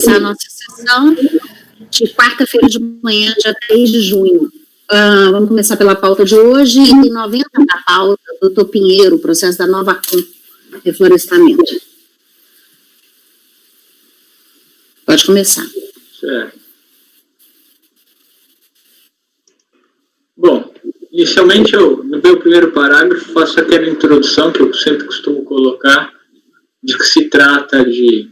a nossa sessão de quarta-feira de manhã, dia 3 de junho. Vamos começar pela pauta de hoje. Item 90 da pauta, doutor Pinheiro, processo da Nova reflorestamento. Pode começar. Certo. Bom, inicialmente, no meu primeiro parágrafo, faço aquela introdução que eu sempre costumo colocar, de que se trata de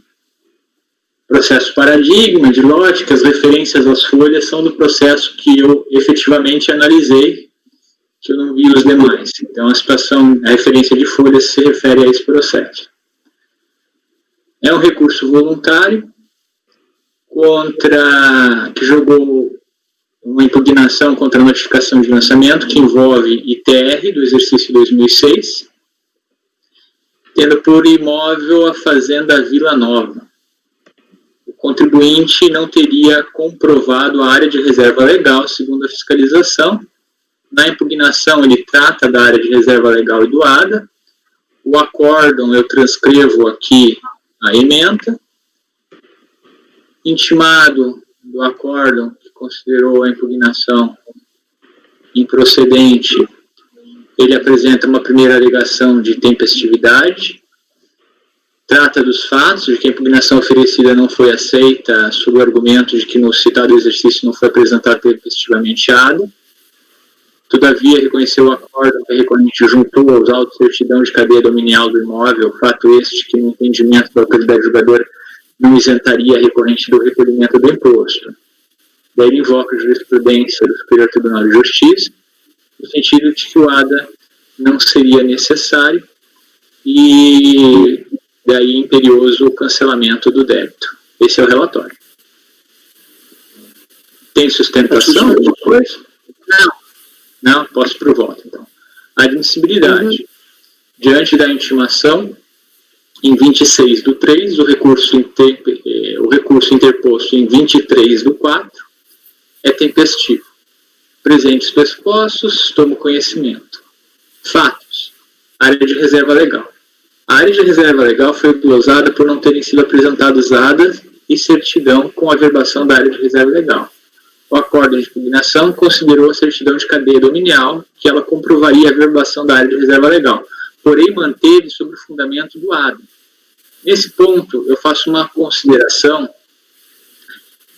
processo paradigma, de lote, que as referências às folhas são do processo que eu efetivamente analisei, que eu não vi os demais. Então, a referência de folhas se refere a esse processo. É um recurso voluntário, que jogou uma impugnação contra a notificação de lançamento, que envolve ITR do exercício 2006, tendo por imóvel a fazenda Vila Nova. O contribuinte não teria comprovado a área de reserva legal, segundo a fiscalização. Na impugnação, ele trata da área de reserva legal e doada. O acórdão, eu transcrevo aqui a ementa. Intimado do acórdão, que considerou a impugnação improcedente, ele apresenta uma primeira alegação de tempestividade, trata dos fatos de que a impugnação oferecida não foi aceita sob o argumento de que no citado exercício não foi apresentado tempestivamente ado. Todavia, reconheceu o acórdão que a recorrente juntou aos autos de certidão de cadeia dominial do imóvel, fato este que, no entendimento da autoridade julgadora, não isentaria a recorrente do recolhimento do imposto. Daí ele invoca a jurisprudência do Superior Tribunal de Justiça, no sentido de que o ADA não seria necessário e daí imperioso o cancelamento do débito. Esse é o relatório. Tem sustentação depois? Não. Não? Posso ir para o voto, então. Admissibilidade. Diante da intimação, em 26/3, o recurso interposto em 23/4 é tempestivo. Presentes pressupostos, tomo conhecimento. Fatos. Área de reserva legal. A área de reserva legal foi glosada por não terem sido apresentados ADAs e certidão com a averbação da área de reserva legal. O acórdão de impugnação considerou a certidão de cadeia dominial, que ela comprovaria a averbação da área de reserva legal, porém manteve sobre o fundamento do ADA. Nesse ponto, eu faço uma consideração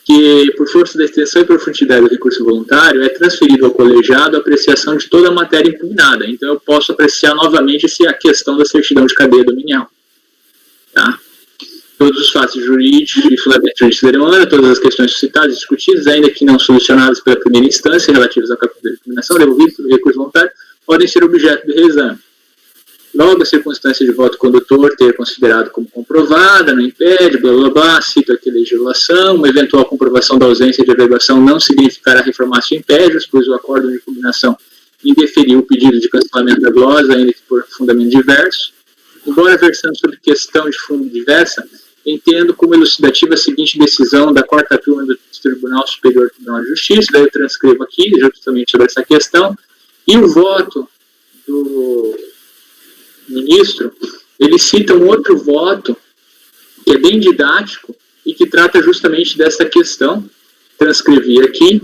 que, por força da extensão e profundidade do recurso voluntário, é transferido ao colegiado a apreciação de toda a matéria impugnada. Então, eu posso apreciar novamente se a questão da certidão de cadeia dominial. Tá? Todos os fatos jurídicos e fundamentos jurídicos da demanda, todas as questões suscitadas e discutidas, ainda que não solucionadas pela primeira instância, relativas ao capítulo de impugnação devolvido pelo recurso voluntário, podem ser objeto de reexame. Logo, a circunstância de voto condutor ter considerado como comprovada, não impede, blá blá blá, cito aqui a legislação, uma eventual comprovação da ausência de averbação não significará reformácio impédios, pois o acórdão de impugnação indeferiu o pedido de cancelamento da glosa, ainda que por fundamento diverso. Embora versando sobre questão de fundo diversa, entendo como elucidativa a seguinte decisão da 4ª turma do Tribunal Superior do Tribunal de Justiça, daí eu transcrevo aqui, justamente sobre essa questão, e o voto do ministro, ele cita um outro voto que é bem didático e que trata justamente dessa questão. Transcrevi aqui.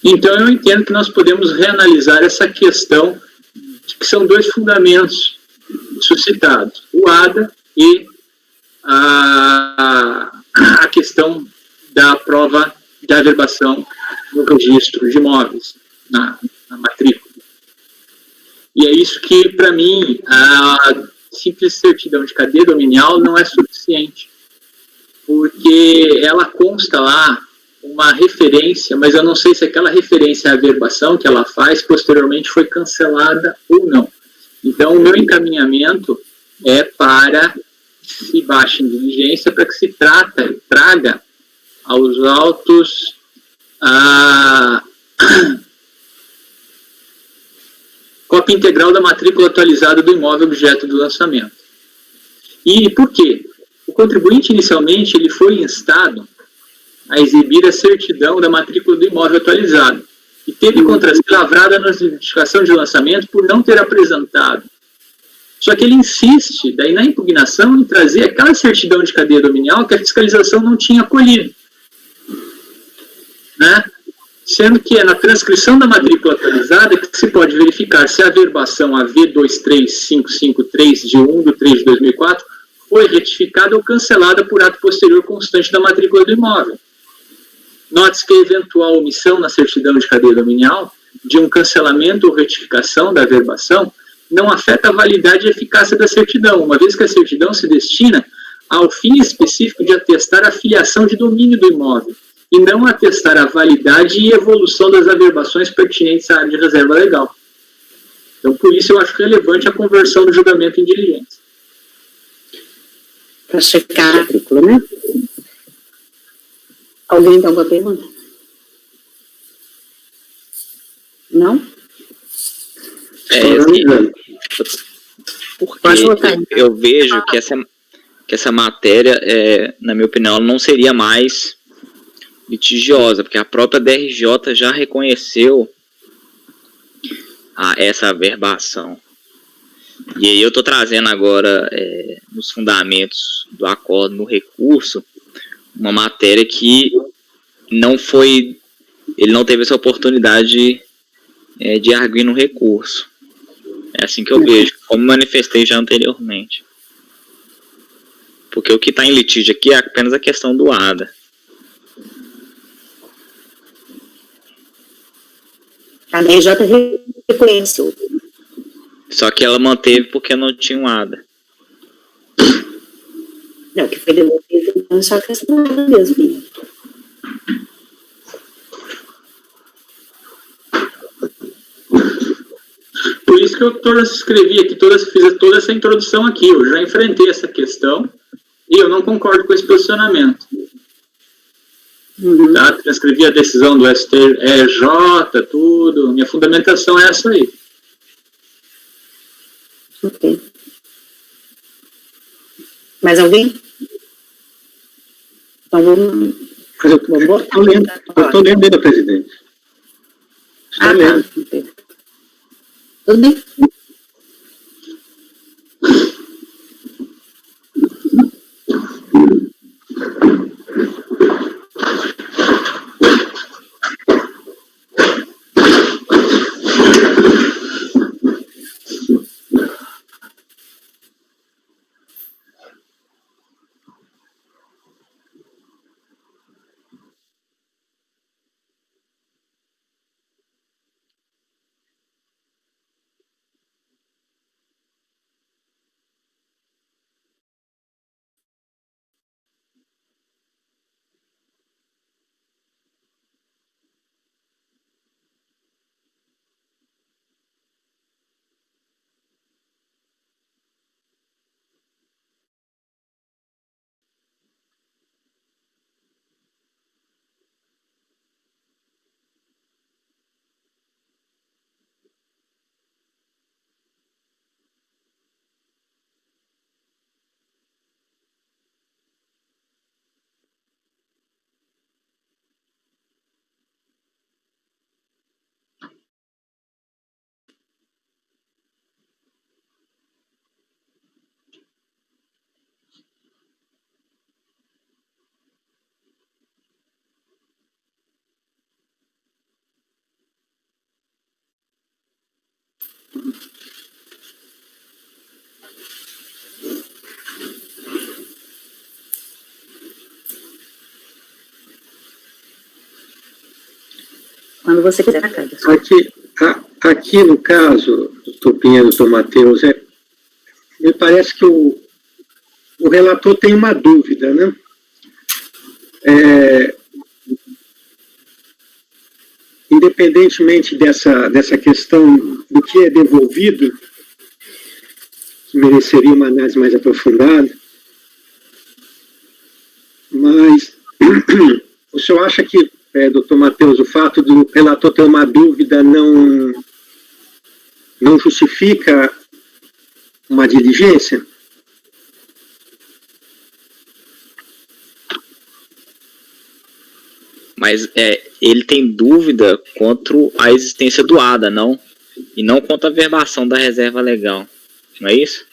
Então, eu entendo que nós podemos reanalisar essa questão, que são dois fundamentos suscitados, o ADA e a questão da prova da averbação no registro de imóveis, na matrícula. E é isso que, para mim, a simples certidão de cadeia dominial não é suficiente, porque ela consta lá uma referência, mas eu não sei se aquela referência à averbação que ela faz posteriormente foi cancelada ou não. Então, o meu encaminhamento é para que se baixe em diligência, para que se traga aos autos a cópia integral da matrícula atualizada do imóvel objeto do lançamento. E por quê? O contribuinte, inicialmente, ele foi instado a exibir a certidão da matrícula do imóvel atualizado e teve contra si lavrada na notificação de lançamento por não ter apresentado Só que ele insiste, daí na impugnação, em trazer aquela certidão de cadeia dominial que a fiscalização não tinha colhido. Né? Sendo que é na transcrição da matrícula atualizada que se pode verificar se a averbação AV23553 de 1/3/2004 foi retificada ou cancelada por ato posterior constante da matrícula do imóvel. Note-se que a eventual omissão na certidão de cadeia dominial de um cancelamento ou retificação da averbação não afeta a validade e eficácia da certidão, uma vez que a certidão se destina ao fim específico de atestar a filiação de domínio do imóvel, e não atestar a validade e evolução das averbações pertinentes à área de reserva legal. Então, por isso, eu acho relevante a conversão do julgamento em diligência. Para checar a matrícula, né? Alguém tem alguma pergunta? Não? Porque eu vejo que essa matéria, na minha opinião, não seria mais litigiosa, porque a própria DRJ já reconheceu essa averbação. E aí eu estou trazendo agora, nos fundamentos do acordo no recurso, uma matéria que ele não teve essa oportunidade de arguir no recurso. É assim que eu vejo, como manifestei já anteriormente. Porque o que está em litígio aqui é apenas a questão do ADA. A DRJ reconheceu. Só que ela manteve porque não tinha um ADA. Não, que foi devolvido, então só questão do ADA mesmo. Por isso que eu escrevi aqui, fiz toda essa introdução aqui. Eu já enfrentei essa questão e eu não concordo com esse posicionamento. Tá? Transcrevi a decisão do STJ, tudo. Minha fundamentação é essa aí. Ok. Mais alguém? Então vamos. Eu estou lendo, presidente. Estou lendo. Tá. Tudo bem? Quando você quiser, Carlos. Aqui no caso, doutor Pinheiro, doutor Matheus, me parece que o relator tem uma dúvida, né? Independentemente dessa questão do que é devolvido, que mereceria uma análise mais aprofundada, mas o senhor acha que, doutor Matheus, o fato do relator ter uma dúvida não justifica uma diligência? Mas ele tem dúvida quanto à existência do ADA, não? E não quanto à averbação da reserva legal. Não é isso?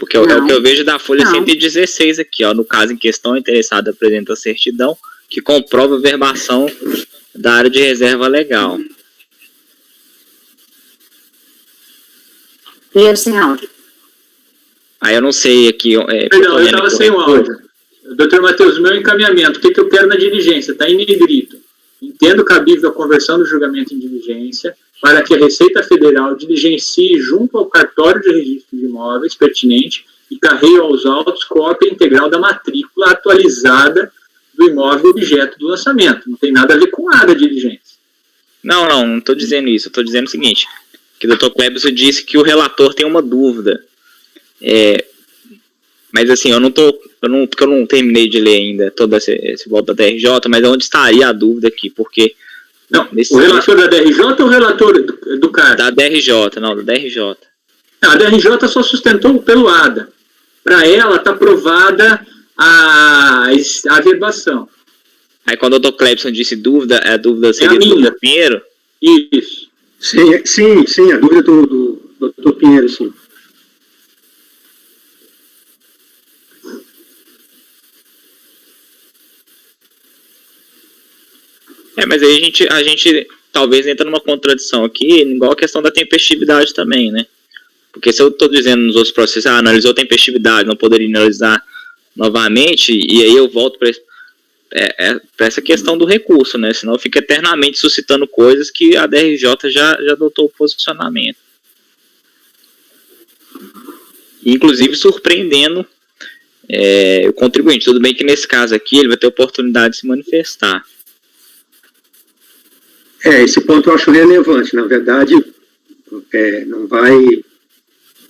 Porque é o que eu vejo da folha Não. 116 aqui, ó. No caso em questão, o interessado apresenta a certidão que comprova a verbação da área de reserva legal. E sem áudio. Aí eu não sei aqui... Perdão, eu estava sem o áudio. Doutor Matheus, meu encaminhamento, o que eu quero na diligência? Está em negrito. Entendo cabível a conversão do julgamento em diligência para que a Receita Federal diligencie junto ao cartório de registro de imóveis pertinente e carreie aos autos cópia integral da matrícula atualizada do imóvel objeto do lançamento. Não tem nada a ver com nada de diligência. Não estou dizendo isso. Eu estou dizendo o seguinte, que o Dr. Clebson disse que o relator tem uma dúvida. Mas assim, porque eu não terminei de ler ainda toda esse voto da DRJ, mas onde estaria a dúvida aqui? Porque... Não, o relator da DRJ ou o relator do CAR? Da DRJ, não, da DRJ. Não, a DRJ só sustentou pelo ADA. Para ela está aprovada a averbação. Aí quando o Dr. Clebson disse dúvida, a dúvida seria do Dr. Pinheiro? Isso. Sim, a dúvida do Dr. Pinheiro, sim. Mas aí a gente talvez entra numa contradição aqui, igual a questão da tempestividade também, né? Porque se eu estou dizendo nos outros processos, analisou tempestividade, não poderia analisar novamente, e aí eu volto para essa questão do recurso, né? Senão fica eternamente suscitando coisas que a DRJ já adotou o posicionamento. Inclusive surpreendendo o contribuinte. Tudo bem que nesse caso aqui ele vai ter oportunidade de se manifestar. Esse ponto eu acho relevante. Na verdade, não vai...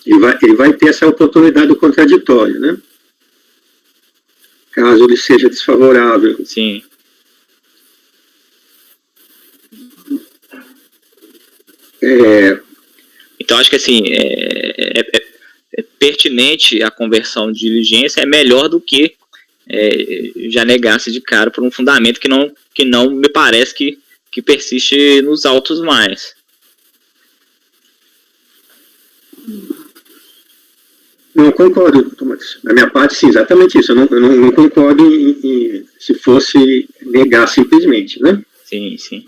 Ele vai ter essa oportunidade do contraditório, né? Caso ele seja desfavorável. Sim. Então, acho que assim, é pertinente a conversão de diligência, é melhor do que já negar-se de cara por um fundamento que não me parece que persiste nos autos mais. Não concordo, Tomás. Da minha parte, sim, exatamente isso. Eu não concordo se fosse negar simplesmente, né? Sim, sim.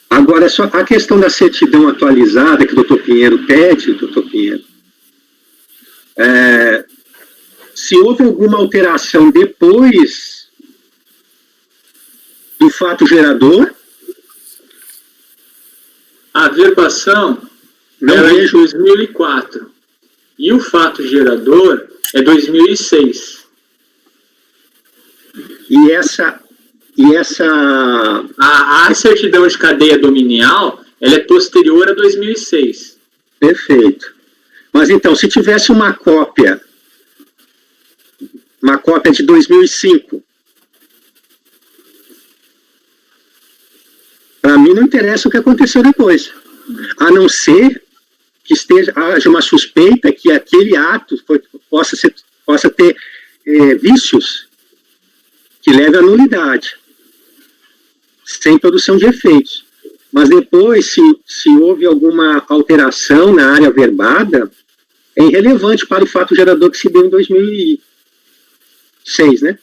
Agora, só a questão da certidão atualizada que o doutor Pinheiro pede, doutor Pinheiro, se houve alguma alteração depois do fato gerador... A averbação é de 2004. E o fato gerador é 2006. E essa a certidão de cadeia dominial, ela é posterior a 2006. Perfeito. Mas então, se tivesse uma cópia de 2005, para mim não interessa o que aconteceu depois, a não ser que haja uma suspeita que aquele ato possa ter vícios que levem à nulidade, sem produção de efeitos. Mas depois, se houve alguma alteração na área verbada, é irrelevante para o fato gerador que se deu em 2006, né?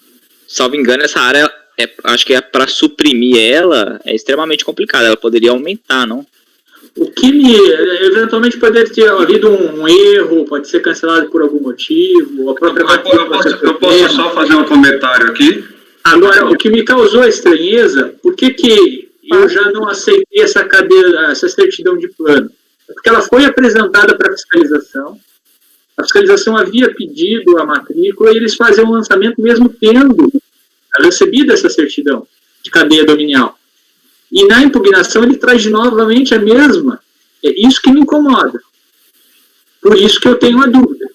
Salvo engano, essa área, acho que para suprimir ela, é extremamente complicado. Ela poderia aumentar, não? O que eventualmente poderia ter havido um erro, pode ser cancelado por algum motivo, a própria eu posso só fazer um comentário aqui? Agora, o que me causou a estranheza, por que eu já não aceitei essa certidão de plano? Porque ela foi apresentada para a fiscalização havia pedido a matrícula e eles faziam o lançamento mesmo tendo recebido essa certidão de cadeia dominial. E na impugnação ele traz novamente a mesma. É isso que me incomoda. Por isso que eu tenho uma dúvida.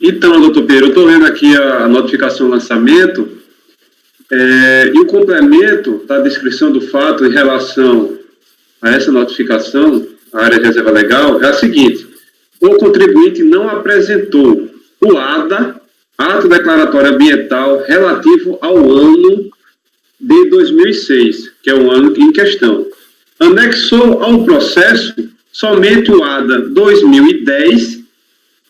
Então, doutor Pedro, eu estou vendo aqui a notificação lançamento, e o complemento da descrição do fato em relação a essa notificação, a área de reserva legal, é a seguinte: o contribuinte não apresentou o ADA, ato declaratório ambiental, relativo ao ano de 2006, que é o ano em questão. Anexou ao processo somente o ADA 2010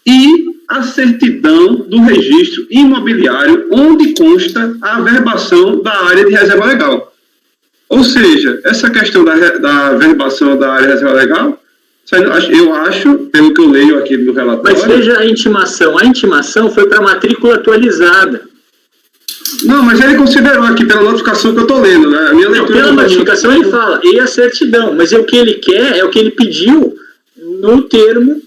e a certidão do registro imobiliário onde consta a averbação da área de reserva legal. Ou seja, essa questão da averbação da área de reserva legal, eu acho, pelo que eu leio aqui no relatório... Mas veja a intimação foi para matrícula atualizada. Não, mas ele considerou aqui pela notificação que eu estou lendo, né? A minha leitura Pela notificação ele fala, e a certidão, mas o que ele quer é o que ele pediu no termo.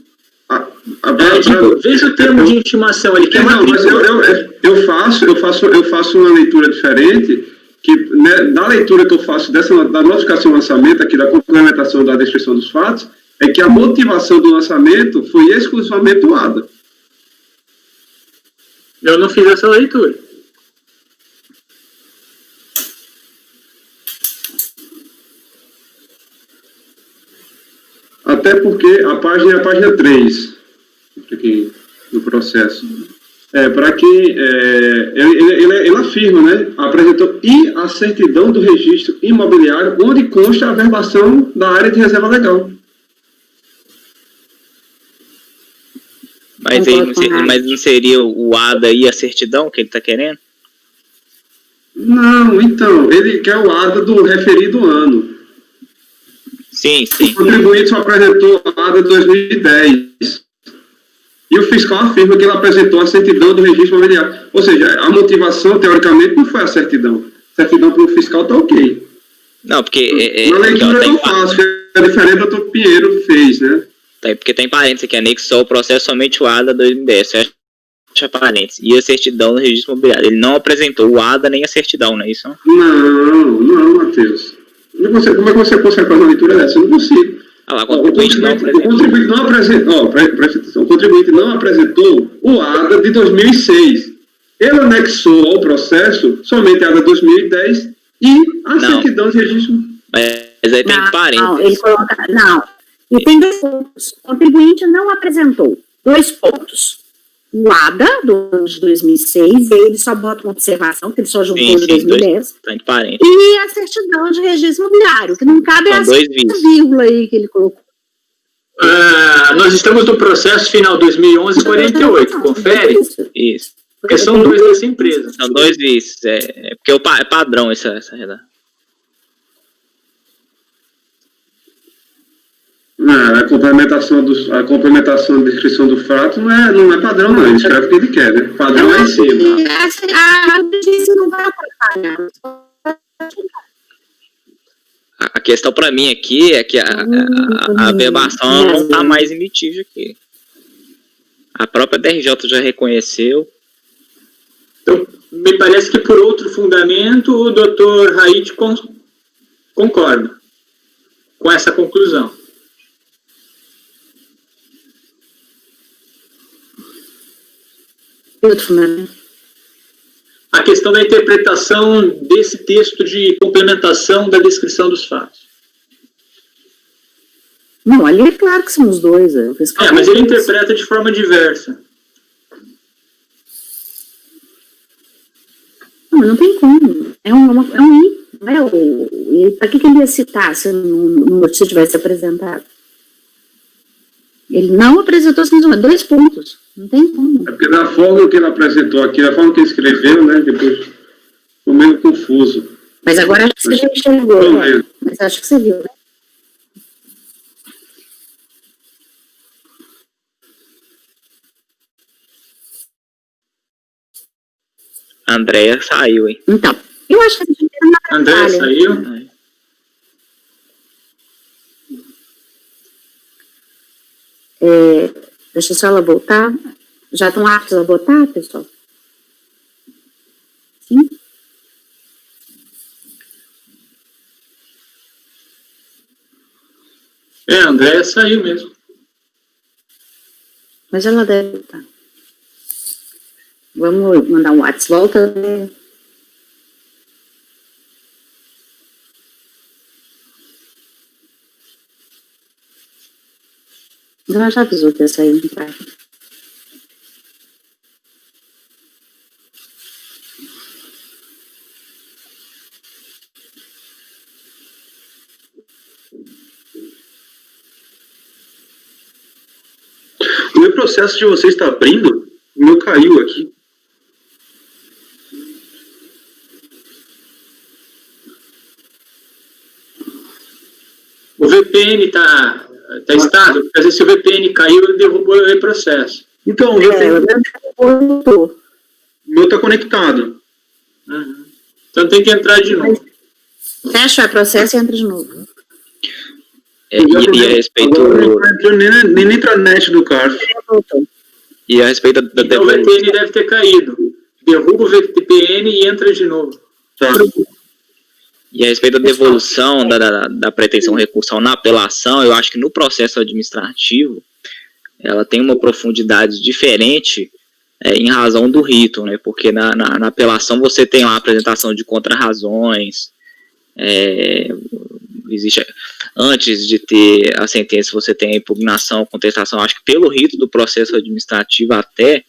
Veja o termo de intimação, ele quer matrícula. Não, mas eu faço uma leitura diferente, que né, na leitura que eu faço da notificação do lançamento, aqui da complementação da descrição dos fatos, é que a motivação do lançamento foi exclusivamente o ADA. Eu não fiz essa leitura. Até porque a página 3 aqui do processo. Para que ele afirma, né? Apresentou e a certidão do registro imobiliário onde consta a averbação da área de reserva legal. Mas não seria o ADA e a certidão que ele está querendo? Não, então, ele quer o ADA do referido ano. Sim. O contribuinte só apresentou a ADA de 2010. E o fiscal afirma que ele apresentou a certidão do registro imobiliário. Ou seja, a motivação, teoricamente, não foi a certidão. A certidão para o fiscal está ok. Não, porque... Na leitura que eu faço, que é diferente do que o doutor Pinheiro fez, né? Porque tem parênteses aqui, anexou o processo somente o ADA 2010, fecha parênteses. E a certidão no registro imobiliário. Ele não apresentou o ADA nem a certidão, não é isso? Não, Matheus. Como é que você consegue fazer uma leitura dessa? Eu não consigo. O contribuinte não apresentou o ADA de 2006. Ele anexou ao processo somente a ADA 2010 e a certidão de registro. Mas aí tem parênteses. Não, ele coloca... Não. E tem 2 pontos. O contribuinte não apresentou 2 pontos. O ADA de 2006, e aí ele só bota uma observação, que ele só juntou de 2010. E a certidão de registro imobiliário, que não cabe essa vírgula aí que ele colocou. Nós estamos no processo final 2011-48, confere? Isso. Porque são 2 dessa empresa. São 2 vícios, porque é padrão essa redação. A complementação da descrição do fato não é padrão, não. Ele escreve o que ele quer, né? Padrão é em cima. A notícia não vai atrapalhar. A questão para mim aqui é que a averbação não está mais em litígio aqui. A própria DRJ já reconheceu. Então, me parece que por outro fundamento o doutor Raid concorda com essa conclusão. A questão da interpretação desse texto de complementação da descrição dos fatos. Não, ali é claro que são os 2. Mas ele interpreta de forma diversa. Não tem como. É um I. Para que ele ia citar se não tivesse apresentado? Ele não apresentou 2 pontos. Não tem como. É porque da forma que ele apresentou aqui, da forma que ele escreveu, né, depois ficou meio confuso. Mas agora acho que você já enxergou, né? Mas acho que você viu, né? A Andréia saiu, hein? Então, eu acho que a gente tem uma Andréia saiu? Deixa só ela voltar. Já estão aptos a votar, pessoal? Sim? A Andréia saiu mesmo. Mas ela deve votar. Vamos mandar um WhatsApp. Volta. Ela já avisou que ia sair no prazo. processo de vocês está abrindo? O meu caiu aqui. O VPN está estável, porque às vezes se o VPN caiu, ele derrubou o processo. Então, o meu está conectado. Uhum. Então tem que entrar de novo. Fecha o processo e entra de novo. E a respeito... Agora não entrou nem na intranet do CARF. E a respeito da Então o VPN deve ter caído. Derruba o VPN e entra de novo. Tá. E a respeito da devolução da pretensão recursal na apelação, eu acho que no processo administrativo ela tem uma profundidade diferente em razão do rito, né? Porque na apelação você tem uma apresentação de contrarrazões, existe, antes de ter a sentença você tem a impugnação, contestação. Acho que pelo rito do processo administrativo até,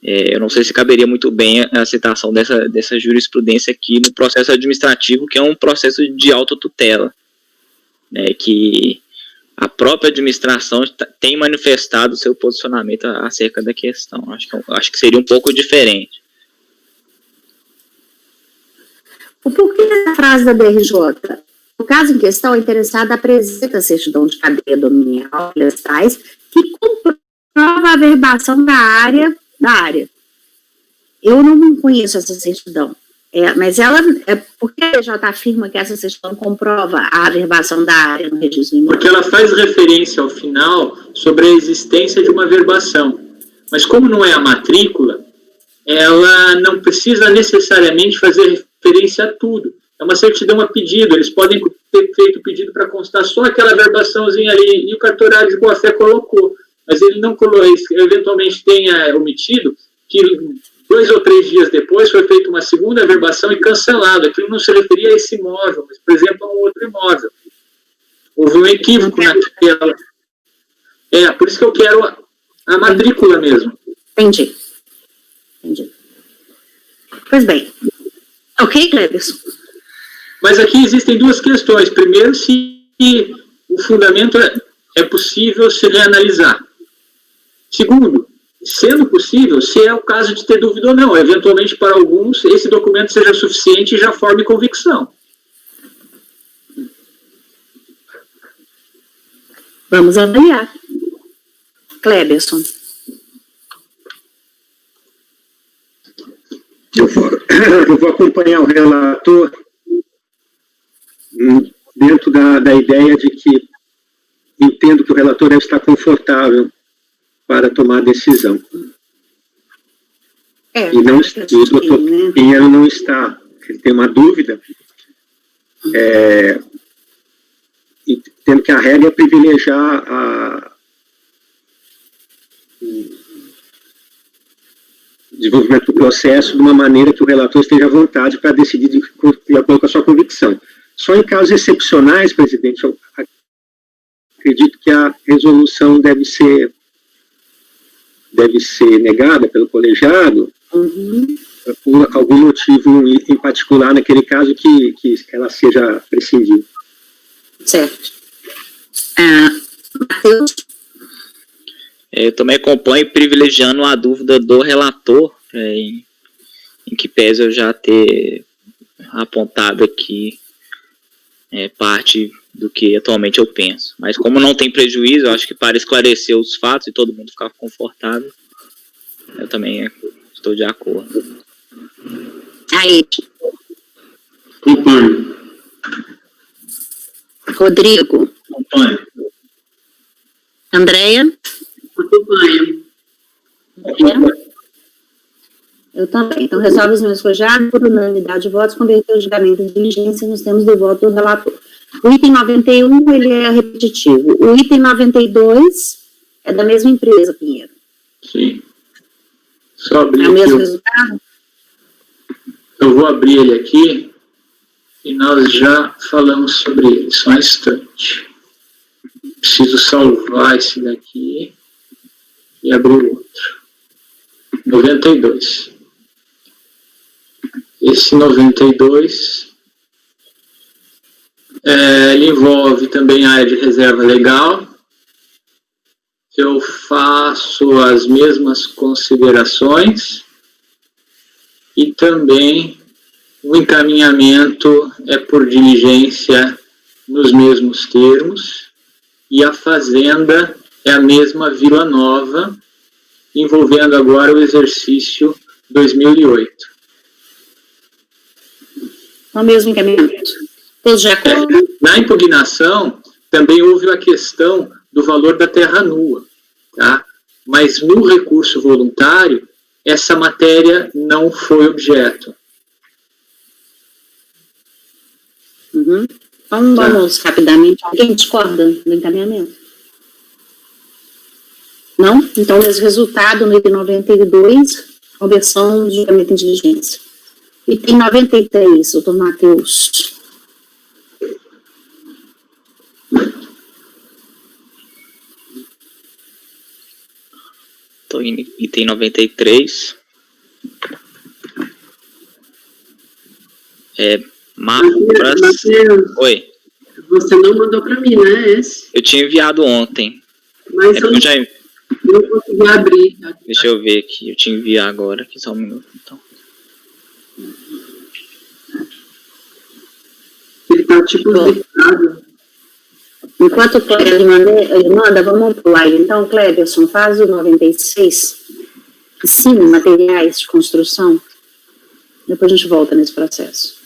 eu não sei se caberia muito bem a citação dessa jurisprudência aqui no processo administrativo, que é um processo de autotutela, né, que a própria administração tem manifestado seu posicionamento acerca da questão. Acho que seria um pouco diferente. O porquê da frase da DRJ? No caso em questão, o interessado apresenta a certidão de cadeia dominial que comprova a averbação da área. Eu não conheço essa certidão, mas ela, por que a DRJ afirma que essa certidão comprova a averbação da área no registro imobiliário? Porque ela faz referência ao final sobre a existência de uma averbação. Mas como não é a matrícula, ela não precisa necessariamente fazer referência a tudo. É uma certidão a pedido, eles podem ter feito o pedido para constar só aquela averbaçãozinha ali, e o cartorário de boa-fé colocou. Mas ele não colocou, eventualmente tenha omitido que 2 ou 3 dias depois foi feita uma segunda averbação e cancelado. Aquilo não se referia a esse imóvel, mas, por exemplo, a um outro imóvel. Houve um equívoco naquela. Por isso que eu quero a matrícula mesmo. Entendi. Pois bem. Ok, Cleberson? Mas aqui existem 2 questões. Primeiro, se o fundamento é possível se reanalisar. Segundo, sendo possível, se é o caso de ter dúvida ou não. Eventualmente, para alguns, esse documento seja suficiente e já forme convicção. Vamos avaliar. Cleberson. Eu vou acompanhar o relator dentro da ideia de que entendo que o relator deve estar confortável para tomar a decisão. E o doutor Pinheiro não está. Ele tem uma dúvida, e tendo que a regra é privilegiar desenvolvimento do processo de uma maneira que o relator esteja à vontade para decidir de acordo com a sua convicção. Só em casos excepcionais, presidente, eu acredito que a resolução deve ser negada pelo colegiado, por algum motivo em particular, naquele caso que ela seja prescindida. Certo. Matheus? Eu também acompanho privilegiando a dúvida do relator, em que pese eu já ter apontado aqui parte do que atualmente eu penso. Mas como não tem prejuízo, eu acho que para esclarecer os fatos e todo mundo ficar confortável, eu também estou de acordo. Aí. Acompanho. Rodrigo? Acompanho. Andréia? Acompanho. Eu também. Então, resolve os meus forjados por unanimidade de votos, converter o julgamento de diligência nos termos do voto do relator. O item 91, ele é repetitivo. O item 92 é da mesma empresa, Pinheiro. Sim. Só abrir É o mesmo aqui. resultado? Eu vou abrir ele aqui e nós já falamos sobre ele. Só um instante. Preciso salvar esse daqui e abrir o outro. 92. Esse 92 ele envolve também a área de reserva legal, eu faço as mesmas considerações e também o encaminhamento é por diligência nos mesmos termos e a fazenda é a mesma Vila Nova, envolvendo agora o exercício 2008. O mesmo encaminhamento. Todos de acordo? Na impugnação, também houve a questão do valor da terra nua, tá? Mas no recurso voluntário, essa matéria não foi objeto. Uhum. Vamos rapidamente. Alguém discorda do encaminhamento? Não? Então, esse resultado no item 92, conversão de julgamento em diligência. Item 93, doutor Matheus. Estou em item 93. Matheus, Oi. você não mandou para mim, né, esse? Eu tinha enviado ontem. Mas eu Eu já... não consegui abrir. Deixa eu ver aqui. Eu te enviar agora. Aqui só um minuto, então. Ele tá tipo zicado. Enquanto o Kleber manda, vamos pular. Então, Kleberson, faz o 96. Sim, materiais de construção. Depois a gente volta nesse processo.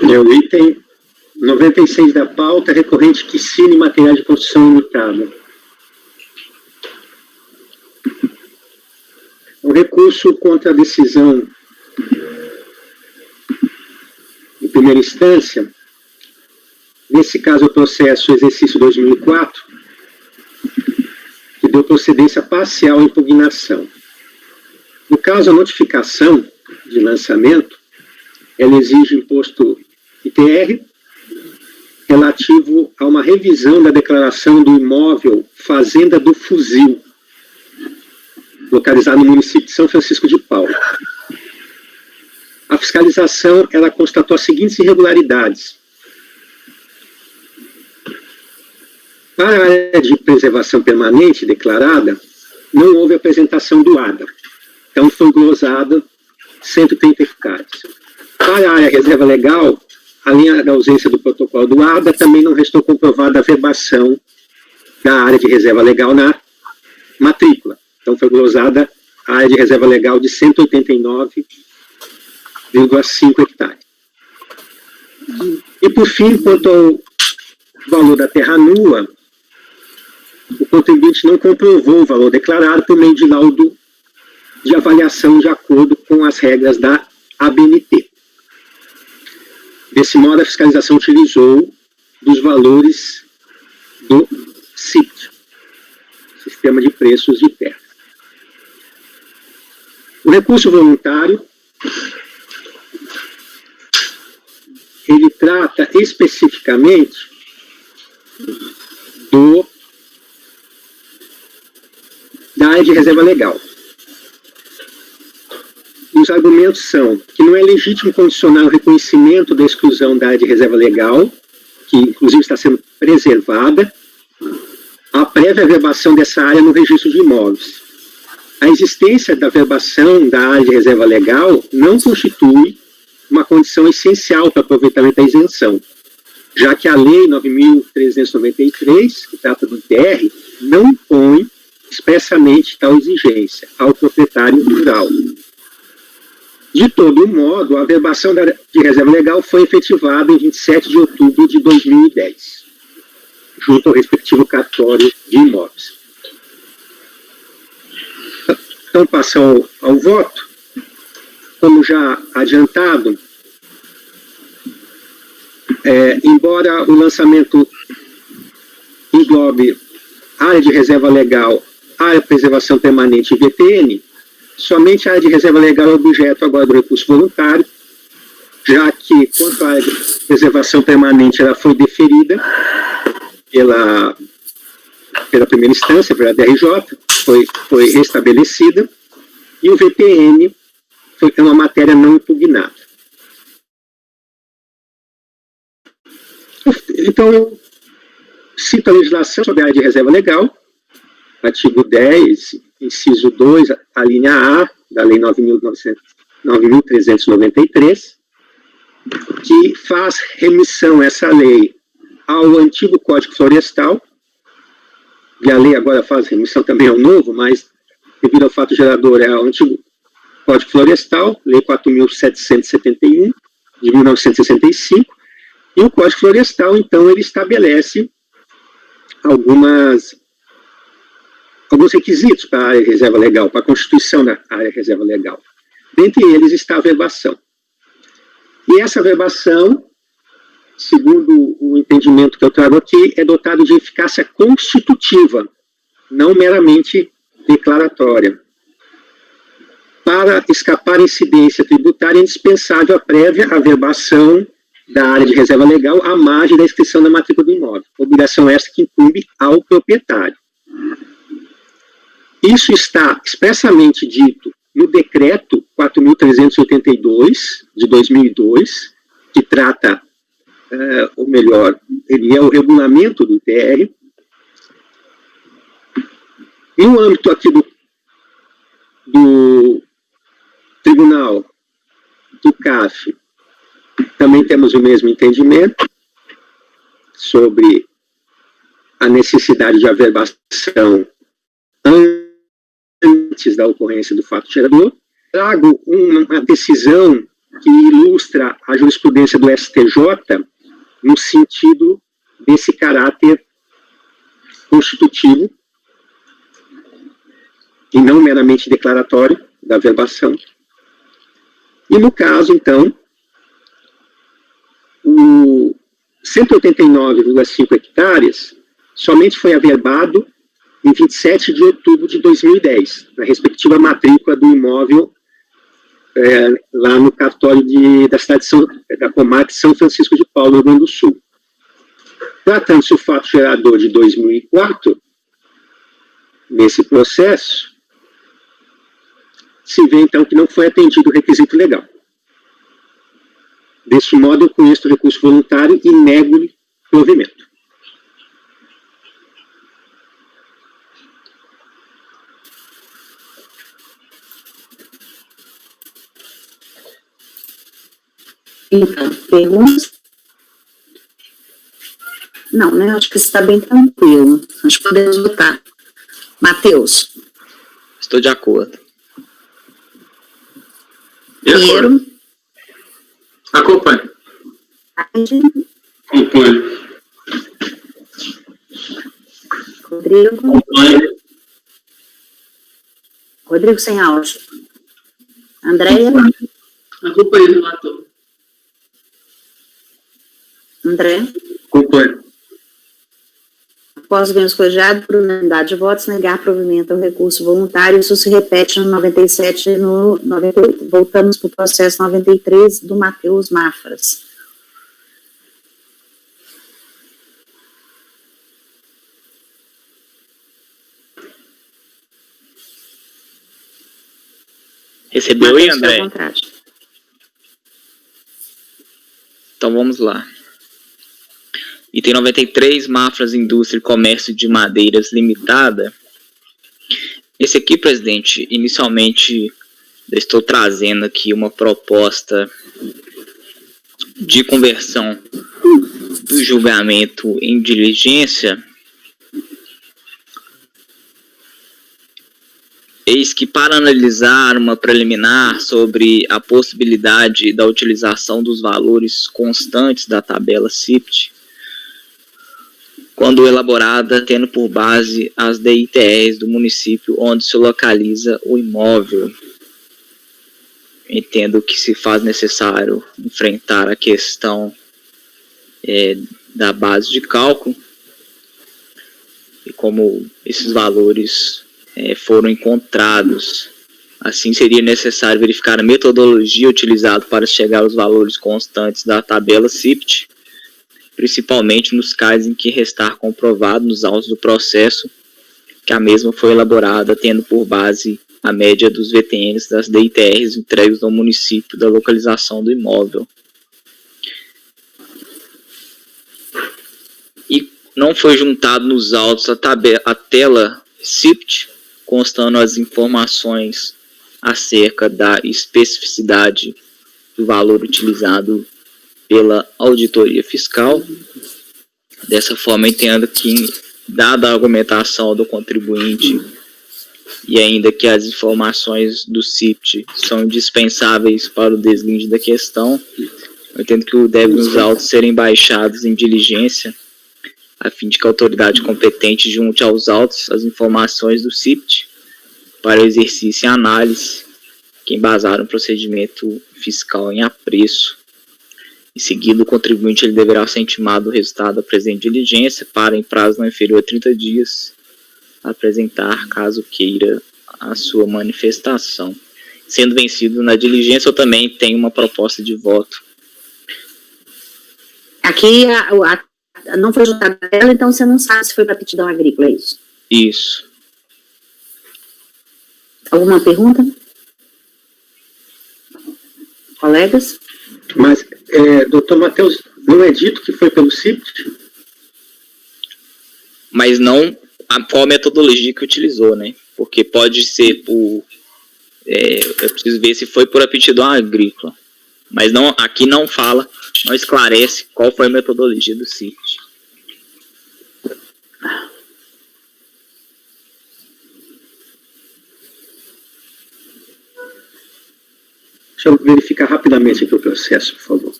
É o item 96 da pauta, recorrente Quicine Materiais de Construção Limitada. O recurso contra a decisão em primeira instância, nesse caso o processo exercício 2004, que deu procedência parcial à impugnação. No caso, a notificação de lançamento, ela exige imposto ITR, relativo a uma revisão da declaração do imóvel Fazenda do Fuzil, localizado no município de São Francisco de Paula. A fiscalização, ela constatou as seguintes irregularidades. Para a área de preservação permanente declarada, não houve apresentação do ADA. Então, foi glosada 130 hectares. Para a área reserva legal, além da ausência do protocolo do ADA, também não restou comprovada a verbação da área de reserva legal na matrícula. Então, foi glosada a área de reserva legal de 189,5 hectares. E, por fim, quanto ao valor da terra nua, o contribuinte não comprovou o valor declarado por meio de laudo de avaliação de acordo com as regras da ABNT. Desse modo, a fiscalização utilizou dos valores do SIT, Sistema de Preços de Terra. O recurso voluntário, ele trata especificamente da área de reserva legal. Os argumentos são que não é legítimo condicionar o reconhecimento da exclusão da área de reserva legal, que inclusive está sendo preservada, à prévia verbação dessa área no registro de imóveis. A existência da verbação da área de reserva legal não constitui uma condição essencial para o aproveitamento da isenção, já que a Lei 9.393, que trata do ITR, não impõe expressamente tal exigência ao proprietário rural. De todo modo, a verbação de reserva legal foi efetivada em 27 de outubro de 2010, junto ao respectivo cartório de imóveis. Então, passo ao voto. Como já adiantado, embora o lançamento englobe área de reserva legal, área de preservação permanente e VTN, somente a área de reserva legal é objeto agora do recurso voluntário, já que, quanto à área de preservação permanente, ela foi deferida pela primeira instância, pela DRJ, foi restabelecida, e o VPN é uma matéria não impugnada. Então, eu cito a legislação sobre a área de reserva legal, artigo 10, inciso 2, a linha A da Lei 9.393, que faz remissão essa lei ao antigo Código Florestal, e a lei agora faz remissão também ao novo, mas devido ao fato gerador é o antigo Código Florestal, Lei 4.771, de 1965, e o Código Florestal, então, ele estabelece alguns requisitos para a área de reserva legal, para a constituição da área de reserva legal. Dentre eles está a averbação. E essa averbação, segundo o entendimento que eu trago aqui, é dotado de eficácia constitutiva, não meramente declaratória. Para escapar à incidência tributária, é indispensável a prévia averbação da área de reserva legal à margem da inscrição da matrícula do imóvel. Obrigação essa que incumbe ao proprietário. Isso está expressamente dito no decreto 4.382, de 2002, que trata, ou melhor, ele é o regulamento do TR. No âmbito aqui do Tribunal do CAF, também temos o mesmo entendimento sobre a necessidade de averbação antes da ocorrência do fato gerador. Trago uma decisão que ilustra a jurisprudência do STJ no sentido desse caráter constitutivo e não meramente declaratório da averbação. E no caso, então, o 189,5 hectares somente foi averbado em 27 de outubro de 2010, na respectiva matrícula do imóvel lá no cartório da cidade da comarca de São Francisco de Paula, no Rio Grande do Sul. Tratando-se o fato gerador de 2004, nesse processo, se vê então que não foi atendido o requisito legal. Desse modo, eu conheço o recurso voluntário e nego-lhe provimento. Então, perguntas? Não, né? Acho que está bem tranquilo. Acho que podemos votar. Matheus. Estou de acordo. Pinheiro. Acompanhe. Acompanhe. Rodrigo. Acompanhe. Rodrigo sem áudio. Andréia. Acompanhe o relator. André. Acompanhe. Após o menos colegiado, por unanimidade de votos, negar provimento ao recurso voluntário. Isso se repete no 97 e no 98. Voltamos para o processo 93 do Matheus Mafras. Recebeu aí, Matheus, André? à vontade. Então vamos lá. Item 93, Mafras Indústria e Comércio de Madeiras Limitada. Esse aqui, presidente, inicialmente eu estou trazendo aqui uma proposta de conversão do julgamento em diligência. Eis que, para analisar uma preliminar sobre a possibilidade da utilização dos valores constantes da tabela CIPT, quando elaborada tendo por base as DITRs do município onde se localiza o imóvel, entendo que se faz necessário enfrentar a questão da base de cálculo, e como esses valores foram encontrados, assim seria necessário verificar a metodologia utilizada para chegar aos valores constantes da tabela CIPT, principalmente nos casos em que restar comprovado nos autos do processo que que a mesma foi elaborada tendo por base a média dos VTNs das DITRs entregues ao município da localização do imóvel. E não foi juntado nos autos a tela CIPT, constando as informações acerca da especificidade do valor utilizado pela auditoria fiscal. Dessa forma, entendo que, dada a argumentação do contribuinte e ainda que as informações do CIPT são indispensáveis para o deslinde da questão, eu entendo que deve os autos serem baixados em diligência, a fim de que a autoridade competente junte aos autos as informações do CIPT para o exercício e análise que embasaram o procedimento fiscal em apreço. Em seguida, o contribuinte ele deverá ser intimado o resultado da presente diligência para, em prazo não inferior a 30 dias, apresentar, caso queira, a sua manifestação. Sendo vencido na diligência, eu também tenho uma proposta de voto. Aqui não foi juntada ela, então você não sabe se foi para aptidão agrícola, é isso? Isso. Alguma pergunta? Colegas? Mas, doutor Matheus, não é dito que foi pelo CIPT? Mas não qual a metodologia que utilizou, né? Porque pode ser por... eu preciso ver se foi por aptidão agrícola. Mas não, aqui não fala, não esclarece qual foi a metodologia do CIPT. Deixa eu verificar rapidamente aqui o processo, por favor.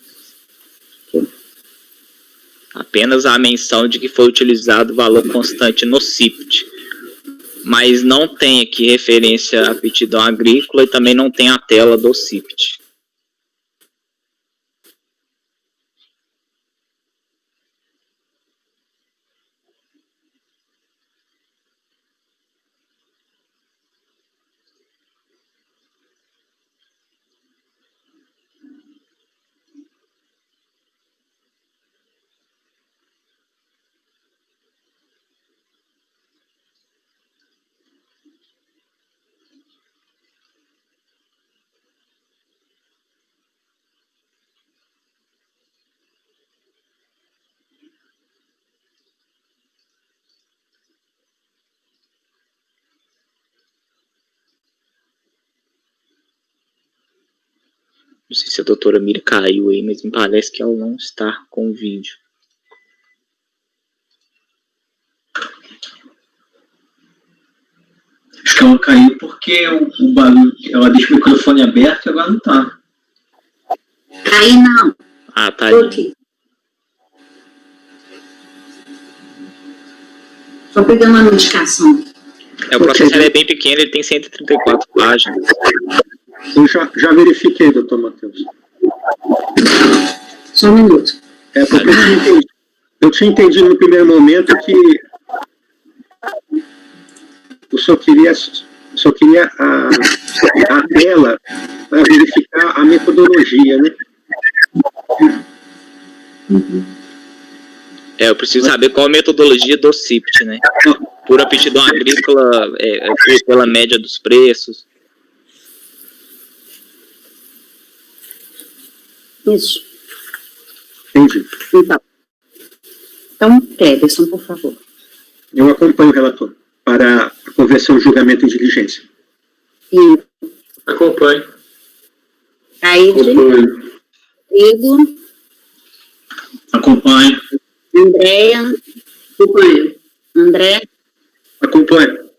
Apenas a menção de que foi utilizado valor constante no CIPT. Mas não tem aqui referência à aptidão agrícola e também não tem a tela do CIPT. Não sei se a doutora Mira caiu aí, mas me parece que ela não está com o vídeo. Acho que ela caiu porque o barulho, ela deixa o microfone aberto e agora não tá. Aí não. Ah, tá aí. Ok. Só pegando uma notificação. O processo é bem pequeno, ele tem 134 páginas. Eu já verifiquei, doutor Matheus. Só um minuto. Porque eu tinha entendido no primeiro momento que eu só queria a tela para verificar a metodologia, né? Eu preciso saber qual a metodologia do CIPT, né? Por aptidão agrícola, pela média dos preços. Isso. Entendi. Então, Cleberson, por favor. Eu acompanho o relator para a conversão de julgamento em diligência. E Acompanho. Aide, Igor, Acompanho. Andréia, Acompanho. André. Acompanho.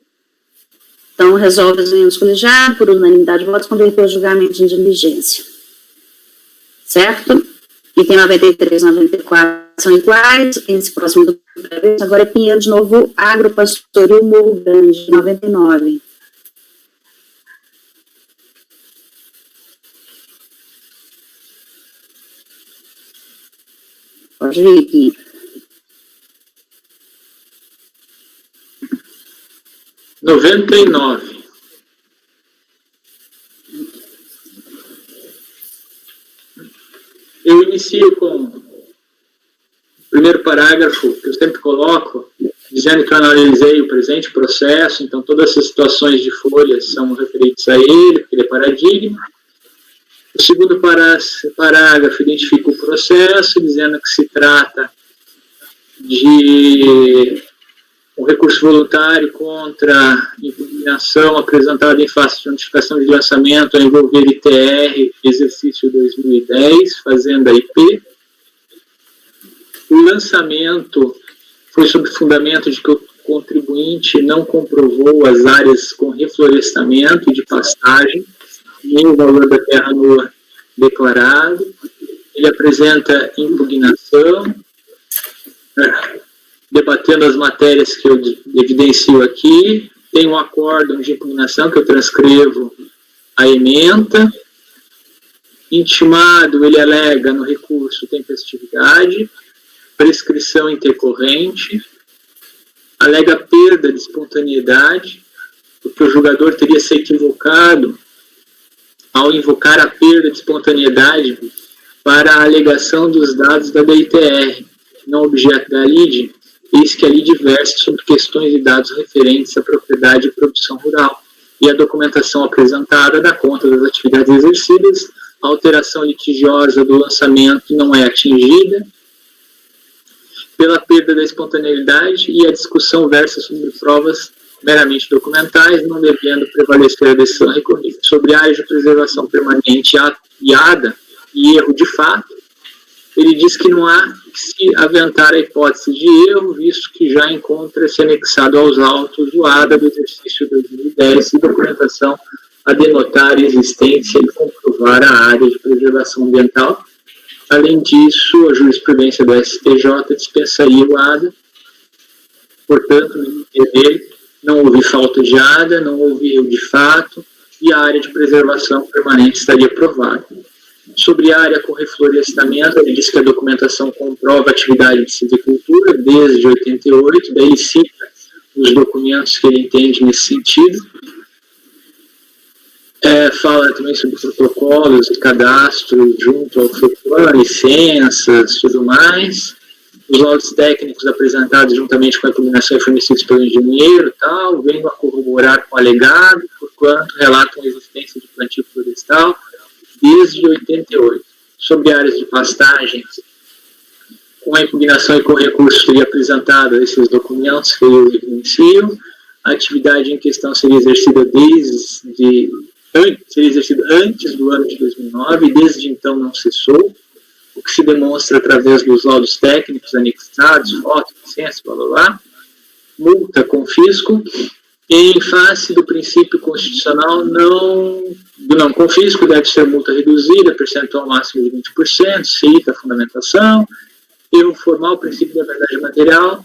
Então, resolve os membros colegiados, por unanimidade de votos, converter o julgamento em diligência. Certo? Item 93 e 94 são iguais. Esse próximo do agora é Pinheiro, de novo, Agropastoril Morro Grande, 99. Pode ir aqui. R$99. Eu inicio com o primeiro parágrafo, que eu sempre coloco, dizendo que eu analisei o presente processo, então todas essas situações de folhas são referentes a ele, porque ele é paradigma. O segundo parágrafo identifica o processo, dizendo que se trata de um recurso voluntário contra impugnação apresentada em face de notificação de lançamento a envolver ITR, exercício 2010, Fazenda IP. O lançamento foi sob fundamento de que o contribuinte não comprovou as áreas com reflorestamento e de pastagem, nem o valor da terra nua declarado. Ele apresenta impugnação, debatendo as matérias que eu evidencio aqui. Tem um acórdão de impugnação que eu transcrevo a ementa. Intimado, ele alega no recurso tempestividade, prescrição intercorrente, alega perda de espontaneidade, porque o julgador teria se equivocado ao invocar a perda de espontaneidade para a alegação dos dados da DITR, não objeto da lide, eis que a lide versa sobre questões e dados referentes à propriedade e produção rural, e a documentação apresentada dá conta das atividades exercidas, a alteração litigiosa do lançamento não é atingida pela perda da espontaneidade e a discussão versa sobre provas meramente documentais, não devendo prevalecer a decisão recorrida. Sobre áreas de preservação permanente ADA e erro de fato, ele diz que não há que se aventar a hipótese de erro, visto que já encontra-se anexado aos autos o ADA do exercício 2010 e documentação a denotar a existência e comprovar a área de preservação ambiental. Além disso, a jurisprudência do STJ dispensaria o ADA, portanto, no entender, não houve falta de ADA, não houve erro de fato, e a área de preservação permanente estaria aprovada. Sobre a área com reflorestamento, ele diz que a documentação comprova a atividade de silvicultura desde 88, daí cita os documentos que ele entende nesse sentido. Fala também sobre protocolos de cadastro junto ao FEPAM, licenças, tudo mais. Os laudos técnicos apresentados juntamente com a impugnação e fornecidos pelo engenheiro, tal, venham a corroborar com o alegado, porquanto relatam a existência de plantio florestal desde 88. Sobre áreas de pastagens, com a impugnação e com recurso seria apresentado esses documentos que eu evidencio. A atividade em questão seria exercida antes do ano de 2009 e desde então não cessou, o que se demonstra através dos laudos técnicos anexados, fotos, licença, blá blá blá. Multa, confisco. Em face do princípio constitucional do não confisco, deve ser multa reduzida, percentual máximo de 20%, cita a fundamentação. Erro formal, princípio da verdade material.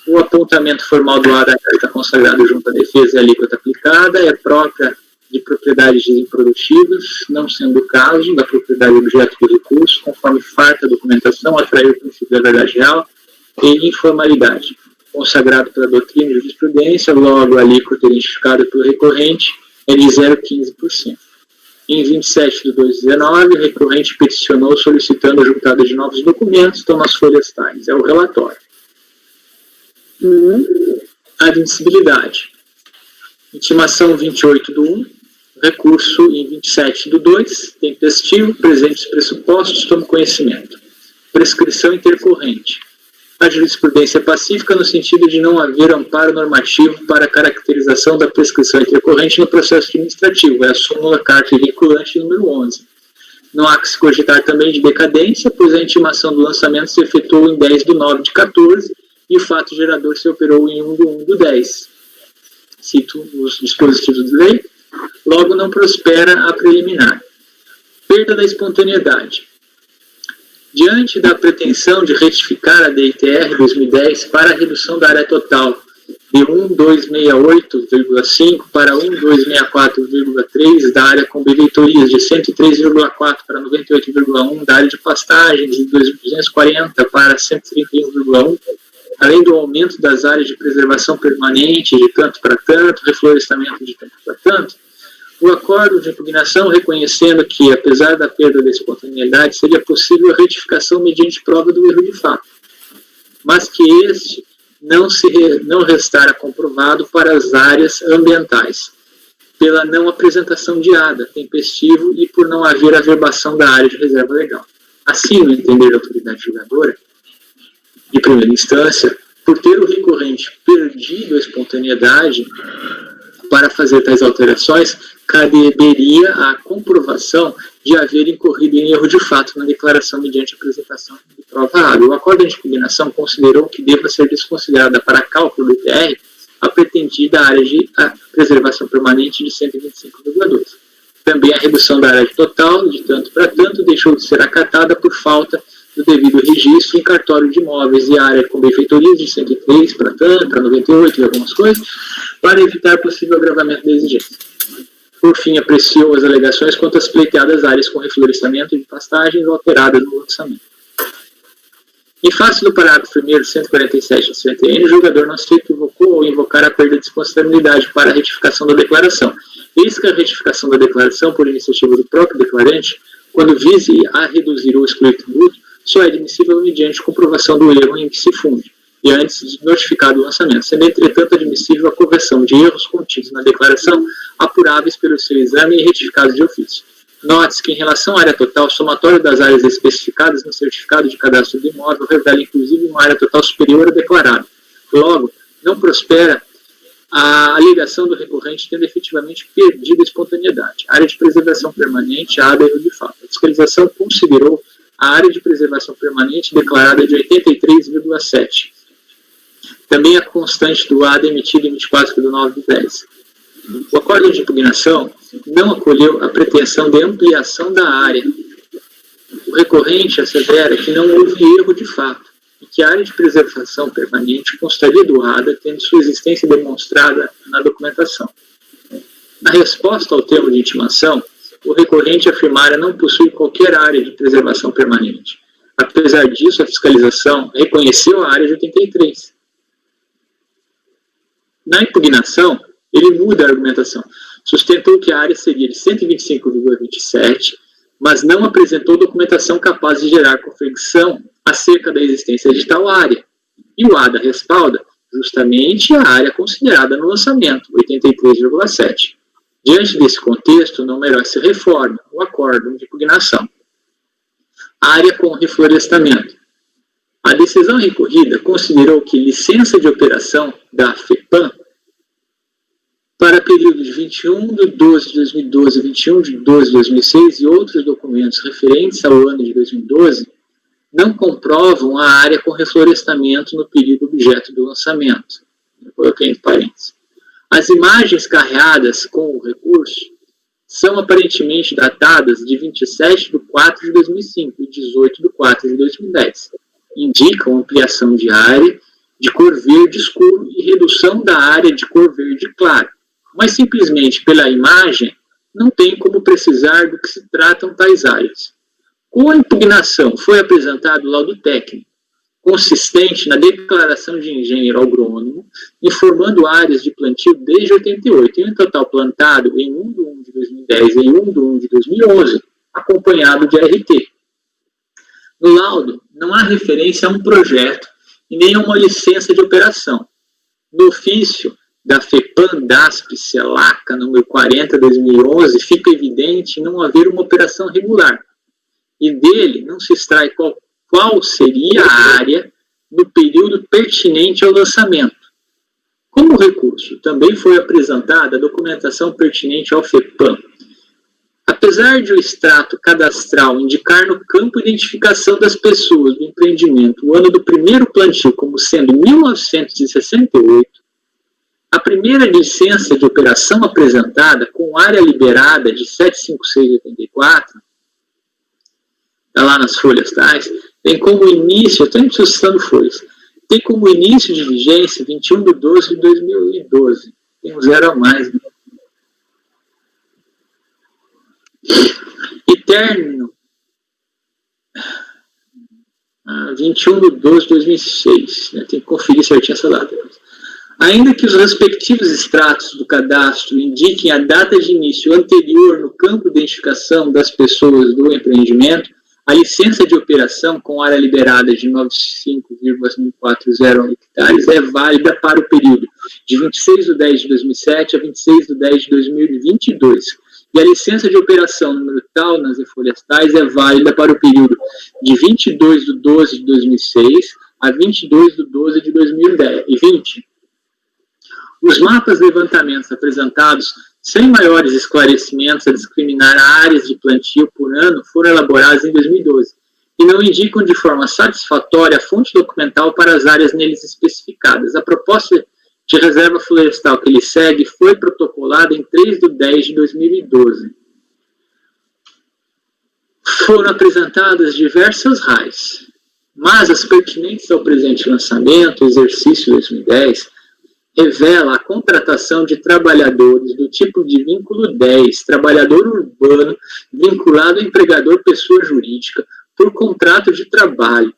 O apontamento formal do ADA está consagrado junto à defesa e a alíquota aplicada é própria de propriedades improdutivas, não sendo o caso da propriedade objeto do recurso, conforme farta a documentação, atrair o princípio da verdade real e informalidade. Consagrado pela doutrina e jurisprudência, logo a alíquota identificada pelo recorrente é de 0,15%. Em 27 de 2019, o recorrente peticionou solicitando a juntada de novos documentos, estão nas folhas tais, é o relatório. Admissibilidade. Intimação 28 do 1, recurso em 27 do 2, tempestivo, presentes pressupostos, tomo conhecimento. Prescrição intercorrente. A jurisprudência pacífica no sentido de não haver amparo normativo para a caracterização da prescrição intercorrente no processo administrativo, é a súmula carta vinculante número 11. Não há que se cogitar também de decadência, pois a intimação do lançamento se efetuou em 10 de 9 de 14 e o fato gerador se operou em 1 de 1 de 10. Cito os dispositivos de lei. Logo, não prospera a preliminar. Perda da espontaneidade. Diante da pretensão de retificar a DITR 2010 para a redução da área total de 1.268,5 para 1.264,3 da área com benfeitorias, de 103,4 para 98,1 da área de pastagens, de 240 para 131,1, além do aumento das áreas de preservação permanente de tanto para tanto, reflorestamento de tanto para tanto, o acordo de impugnação reconhecendo que, apesar da perda da espontaneidade, seria possível a retificação mediante prova do erro de fato, mas que este não restar comprovado para as áreas ambientais, pela não apresentação de ADA tempestivo e por não haver averbação da área de reserva legal. Assim, no entender da autoridade julgadora, de primeira instância, por ter o recorrente perdido a espontaneidade para fazer tais alterações, caberia a comprovação de haver incorrido em erro de fato na declaração mediante apresentação de prova hábil. O acordo de impugnação considerou que deva ser desconsiderada para cálculo do ITR a pretendida área de preservação permanente de 125,2. Também a redução da área total, de tanto para tanto, deixou de ser acatada por falta do devido registro em cartório de imóveis e área com benfeitorias de 103 para tanto, para 98 e algumas coisas, para evitar possível agravamento da exigência. Por fim, apreciou as alegações quanto às pleiteadas áreas com reflorestamento de pastagens alteradas no lançamento. Em face do parágrafo 1º, 147 do CNTN, o julgador não se equivocou ao invocar a perda de responsabilidade para a retificação da declaração. Eis que a retificação da declaração, por iniciativa do próprio declarante, quando vise a reduzir ou excluir tributo, só é admissível mediante comprovação do erro em que se funde, e antes de notificado o lançamento, sendo, entretanto, admissível a correção de erros contidos na declaração, apuráveis pelo seu exame e retificados de ofício. Note-se que, em relação à área total, o somatório das áreas especificadas no certificado de cadastro do imóvel revela, inclusive, uma área total superior à declarada. Logo, não prospera a alegação do recorrente tendo efetivamente perdido a espontaneidade. A área de preservação permanente, a ADA, erro de fato. A fiscalização considerou a área de preservação permanente declarada de 83,7. Também a constante do ADA emitida em 24/9/10. O acordo de impugnação não acolheu a pretensão de ampliação da área. O recorrente assevera que não houve erro de fato e que a área de preservação permanente constaria do ADA, tendo sua existência demonstrada na documentação. Na resposta ao termo de intimação, o recorrente afirmara não possuir qualquer área de preservação permanente. Apesar disso, a fiscalização reconheceu a área de 83. Na impugnação, ele muda a argumentação. Sustentou que a área seria de 125,27, mas não apresentou documentação capaz de gerar convicção acerca da existência de tal área. E o ADA respalda justamente a área considerada no lançamento, 83,7. Diante desse contexto, não merece reforma, o acordo de impugnação. Área com reflorestamento. A decisão recorrida considerou que licença de operação da FEPAM para período de 21/12/2012, 21/12/2006 e outros documentos referentes ao ano de 2012 não comprovam a área com reflorestamento no período objeto do lançamento. Eu coloquei entre parênteses. As imagens carreadas com o recurso são aparentemente datadas de 27/4/2005 e 18/4/2010. Indicam ampliação de área de cor verde escuro e redução da área de cor verde claro. Mas simplesmente pela imagem não tem como precisar do que se tratam tais áreas. Com a impugnação foi apresentado o laudo técnico, consistente na declaração de engenheiro agrônomo, informando áreas de plantio desde 88, e um total plantado em 1/1/2010 e em 1/1/2011, acompanhado de RT. No laudo, não há referência a um projeto e nem a uma licença de operação. No ofício da FEPAM-DASP-CELACA, número 40/2011, fica evidente não haver uma operação regular, e dele não se extrai qual seria a área no período pertinente ao lançamento. Como recurso, também foi apresentada a documentação pertinente ao FEPAM. Apesar de o extrato cadastral indicar no campo identificação das pessoas do empreendimento o ano do primeiro plantio como sendo 1968, a primeira licença de operação apresentada com área liberada de 75684, está lá nas folhas tais, tem como início, eu estou citando folhas, tem como início de vigência 21/12/2012. Tem um zero a mais. Né? E término 21/12/2006. Né? Tem que conferir certinho essa data. Ainda que os respectivos extratos do cadastro indiquem a data de início anterior no campo de identificação das pessoas do empreendimento, A licença de operação com área liberada de 95,140 hectares é válida para o período de 26 de 10 de 2007 a 26 de 10 de 2022. E a licença de operação número tal nas reflorestais é válida para o período de 22 de 12 de 2006 a 22 de 12 de 2020. Os mapas de levantamentos apresentados, sem maiores esclarecimentos a discriminar áreas de plantio por ano, foram elaborados em 2012 e não indicam de forma satisfatória a fonte documental para as áreas neles especificadas. A proposta de reserva florestal que ele segue foi protocolada em 3 de 10 de 2012. Foram apresentadas diversas RAIs, mas as pertinentes ao presente lançamento, exercício 2010, revela a contratação de trabalhadores do tipo de vínculo 10, trabalhador urbano vinculado a empregador pessoa jurídica, por contrato de trabalho.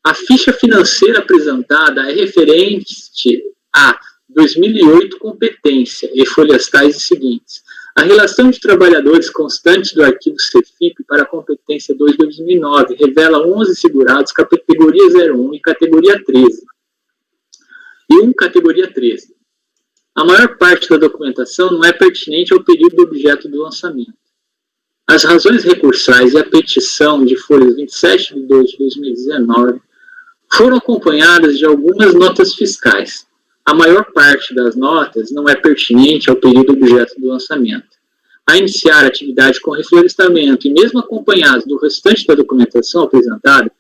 A ficha financeira apresentada é referente a 2008 competência e folhas tais e seguintes. A relação de trabalhadores constantes do arquivo CEFIP para a competência 2 de 2009 revela 11 segurados, categoria 01 e categoria 13. E 1, categoria 13. A maior parte da documentação não é pertinente ao período do objeto do lançamento. As razões recursais e a petição de folhas 27 de 2 de 2019 foram acompanhadas de algumas notas fiscais. A maior parte das notas não é pertinente ao período objeto do lançamento. A iniciar a atividade com reflorestamento e mesmo acompanhados do restante da documentação apresentada,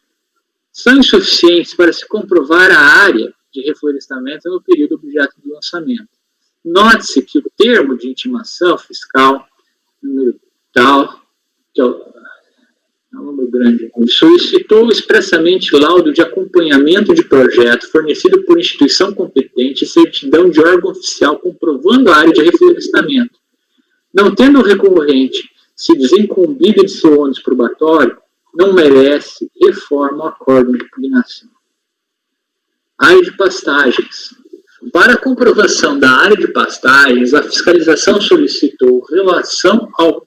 são insuficientes para se comprovar a área de reflorestamento no período objeto do lançamento. Note-se que o termo de intimação fiscal, número tal, que é um número grande, solicitou expressamente laudo de acompanhamento de projeto fornecido por instituição competente e certidão de órgão oficial comprovando a área de reflorestamento. Não tendo o recorrente se desincumbido de seu ônus probatório, não merece reforma ou acordo de impugnação. Área de pastagens. Para a comprovação da área de pastagens, a fiscalização solicitou,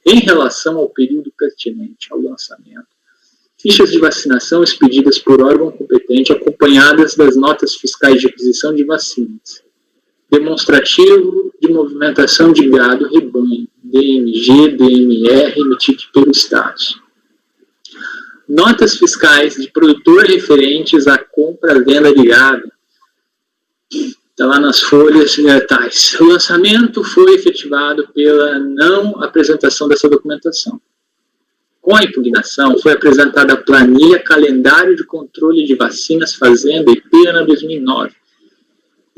em relação ao período pertinente ao lançamento, fichas de vacinação expedidas por órgão competente acompanhadas das notas fiscais de aquisição de vacinas. Demonstrativo de movimentação de gado rebanho, DMG, DMR, emitido pelo Estado. Notas fiscais de produtor referentes à compra-venda de gado. Está lá nas folhas tais. O lançamento foi efetivado pela não apresentação dessa documentação. Com a impugnação, foi apresentada a planilha Calendário de Controle de Vacinas Fazenda IP ano 2009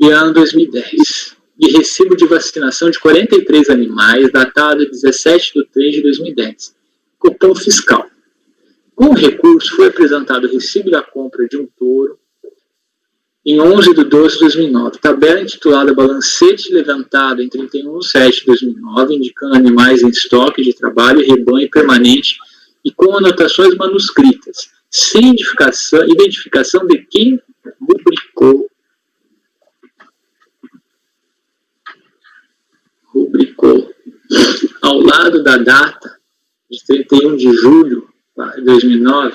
e ano 2010, de recibo de vacinação de 43 animais, datado 17 de 3 de 2010. Cupom fiscal. Com o recurso, foi apresentado o recibo da compra de um touro em 11 de 12 de 2009. Tabela intitulada Balancete levantado em 31 de 7 de 2009, indicando animais em estoque de trabalho e rebanho permanente e com anotações manuscritas, sem identificação de quem rubricou. Ao lado da data de 31 de julho de 2009,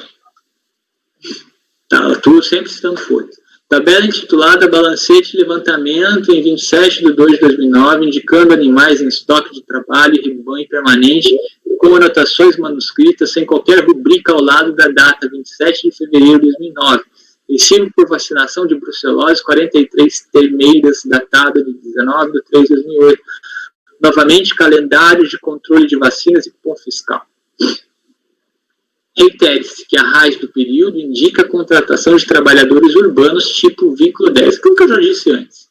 tá, tudo sempre estando folhas. Tabela intitulada Balancete Levantamento em 27 de 2 de 2009, indicando animais em estoque de trabalho e rebanho permanente, com anotações manuscritas, sem qualquer rubrica ao lado da data 27 de fevereiro de 2009. Recibo por vacinação de brucelose 43 termeiras, datada de 19 de 3 de 2008. Novamente, calendário de controle de vacinas e cupom fiscal. Reitere-se que a RAIS do período indica a contratação de trabalhadores urbanos tipo vínculo 10, aquilo que eu já disse antes.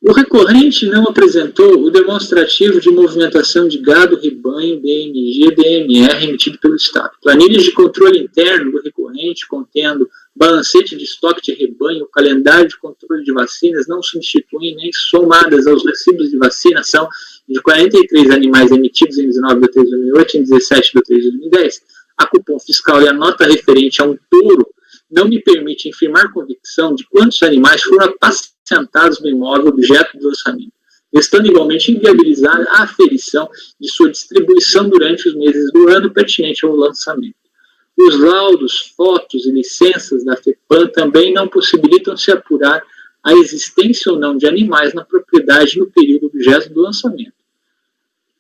O recorrente não apresentou o demonstrativo de movimentação de gado, rebanho, DMG, DMR emitido pelo Estado. Planilhas de controle interno do recorrente, contendo balancete de estoque de rebanho, calendário de controle de vacinas, não substituem nem somadas aos recibos de vacina, são de 43 animais emitidos em 19 de 3 de 2008 e em 17 de 3 de 2010. A cupom fiscal e a nota referente a um touro não me permite afirmar convicção de quantos animais foram apacentados no imóvel objeto do lançamento. estando igualmente inviabilizada a aferição de sua distribuição durante os meses do ano pertinente ao lançamento. Os laudos, fotos e licenças da FEPAM também não possibilitam se apurar a existência ou não de animais na propriedade no período objeto do lançamento.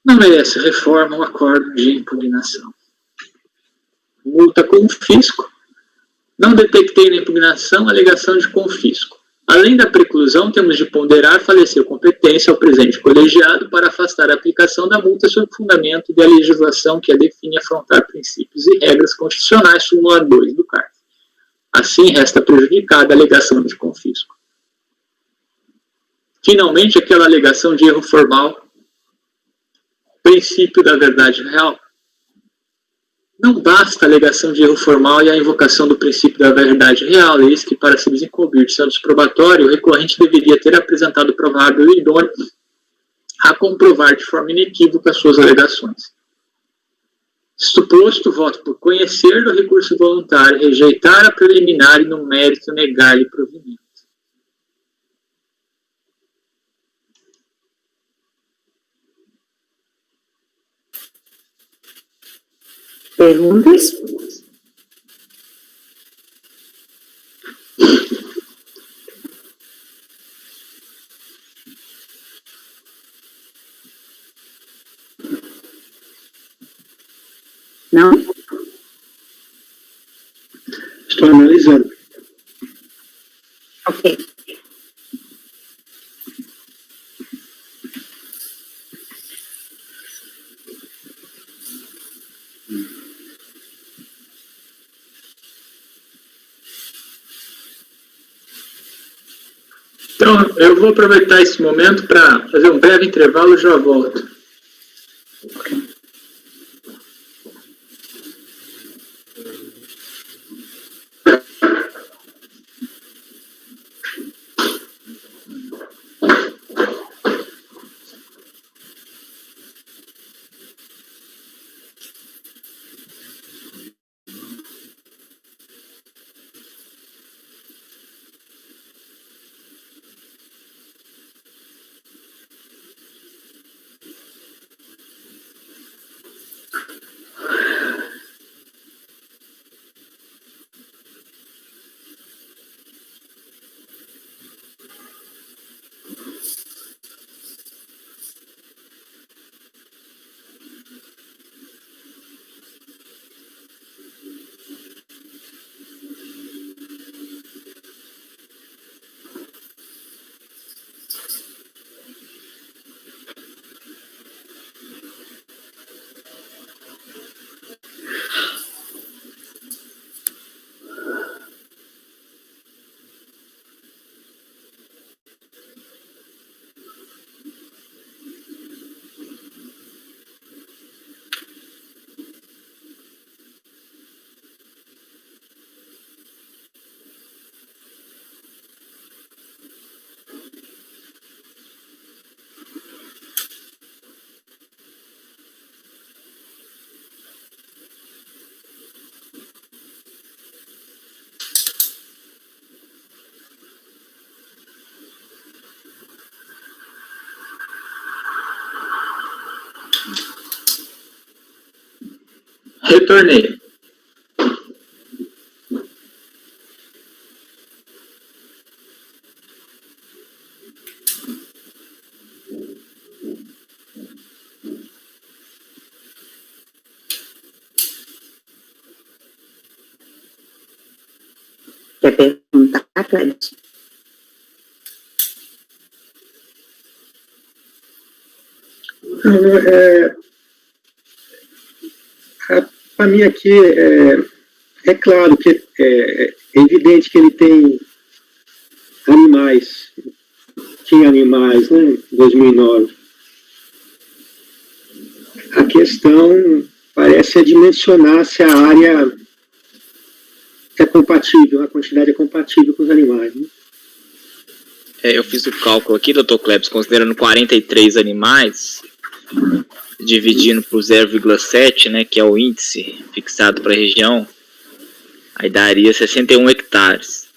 Não merece reforma o acordo de impugnação. Multa confisco. Não detectei na impugnação alegação de confisco. Além da preclusão, temos de ponderar falecer competência ao presente colegiado para afastar a aplicação da multa sob fundamento da legislação que a define afrontar princípios e regras constitucionais, súmula 2 do CARF. Assim, resta prejudicada a alegação de confisco. Finalmente, aquela alegação de erro formal, princípio da verdade real. Não basta a alegação de erro formal e a invocação do princípio da verdade real, eis que, para se desincumbir de seu probatório, o recorrente deveria ter apresentado provável e idôneo a comprovar de forma inequívoca as suas alegações. Suposto, voto por conhecer do recurso voluntário, rejeitar a preliminar e, no mérito, negar-lhe provimento. Perguntas? Não? Estou analisando. Ok. Então, eu vou aproveitar esse momento para fazer um breve intervalo e já volto. Retornei. Quer perguntar, Cléber? Para mim aqui, é claro que é evidente que ele tem animais, tinha animais, né, em 2009. A questão parece dimensionar se a área é compatível, a quantidade é compatível com os animais, né? Eu fiz o cálculo aqui, Dr. Klebs, considerando 43 animais, dividindo por 0,7, né, que é o índice fixado para a região, aí daria 61 hectares.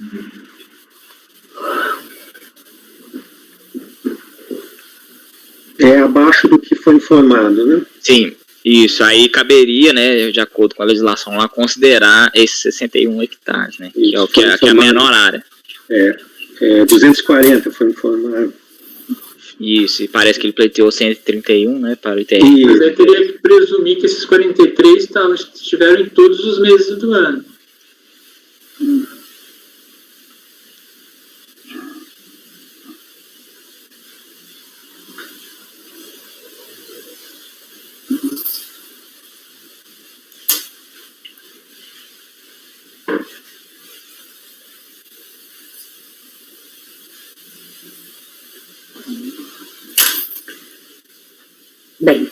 É abaixo do que foi informado, né? Sim, isso. Aí caberia, né, de acordo com a legislação lá, considerar esses 61 hectares, né? Que é o que é a menor área. 240 foi informado. Isso, e parece que ele pleiteou 131, né, para o ITR. Mas aí teria que presumir que esses 43 estiveram em todos os meses do ano. Bem,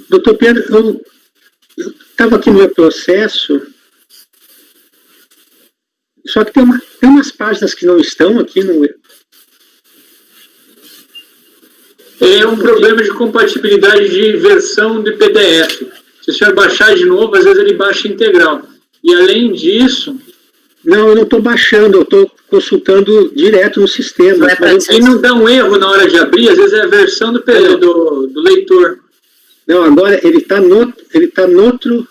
Doutor Pedro, eu estava aqui no meu processo, só que tem umas páginas que não estão aqui no... É um problema de compatibilidade de versão de PDF. Se o senhor baixar de novo, às vezes ele baixa integral. E além disso... Não, eu não estou baixando, eu estou consultando direto no sistema. E não dá um erro na hora de abrir, às vezes é a versão do leitor. Não, agora ele está no outro...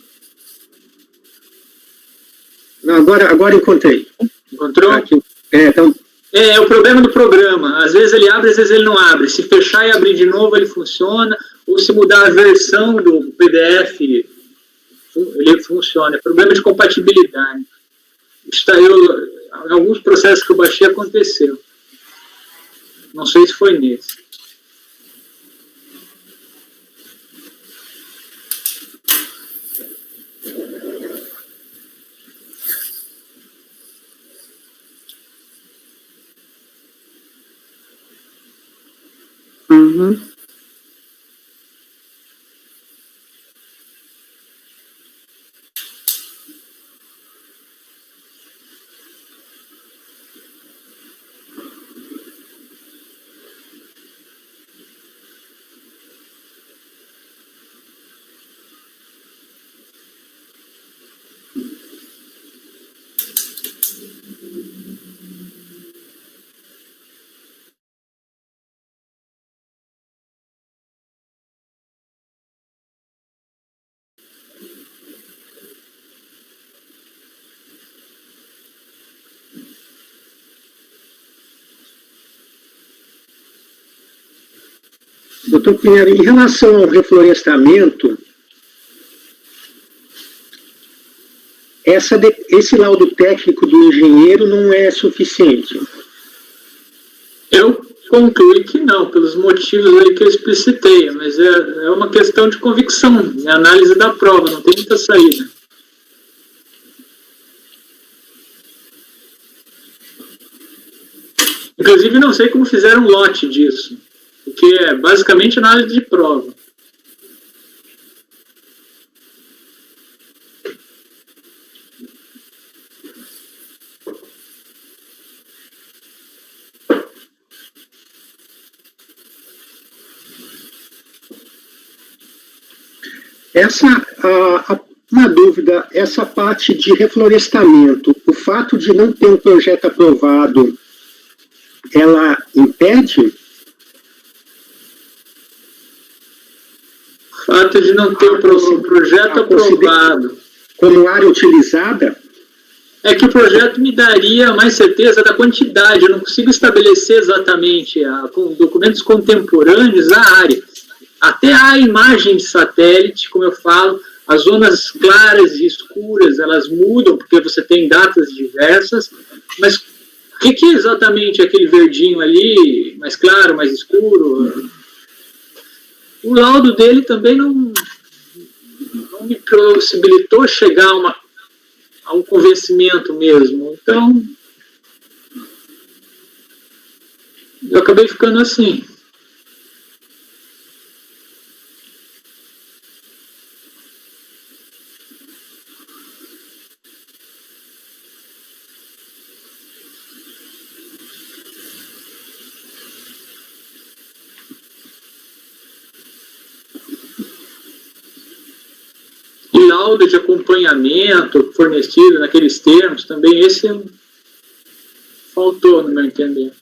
Não, agora encontrei. Encontrou? Aqui. Então... É o problema do programa. Às vezes ele abre, às vezes ele não abre. Se fechar e abrir de novo, ele funciona. Ou se mudar a versão do PDF, ele funciona. É problema de compatibilidade. Em alguns processos que eu baixei, aconteceu. Não sei se foi nesse. uhum. Doutor Pinheiro, em relação ao reflorestamento, esse laudo técnico do engenheiro não é suficiente? Eu concluí que não, pelos motivos aí que eu explicitei, mas é uma questão de convicção, é análise da prova, não tem muita saída. Inclusive, não sei como fizeram um lote disso, porque é basicamente análise de prova. Uma dúvida, essa parte de reflorestamento, o fato de não ter um projeto aprovado, ela impede? O fato de não ter um projeto aprovado como área utilizada? É que o projeto me daria mais certeza da quantidade, eu não consigo estabelecer exatamente com documentos contemporâneos a área. Até a imagem de satélite, como eu falo, as zonas claras e escuras, elas mudam, porque você tem datas diversas, mas o que é exatamente aquele verdinho ali, mais claro, mais escuro? O laudo dele também não me possibilitou chegar a um convencimento mesmo. Então, eu acabei ficando assim. E laudo de acompanhamento fornecido naqueles termos, também esse faltou, no meu entender.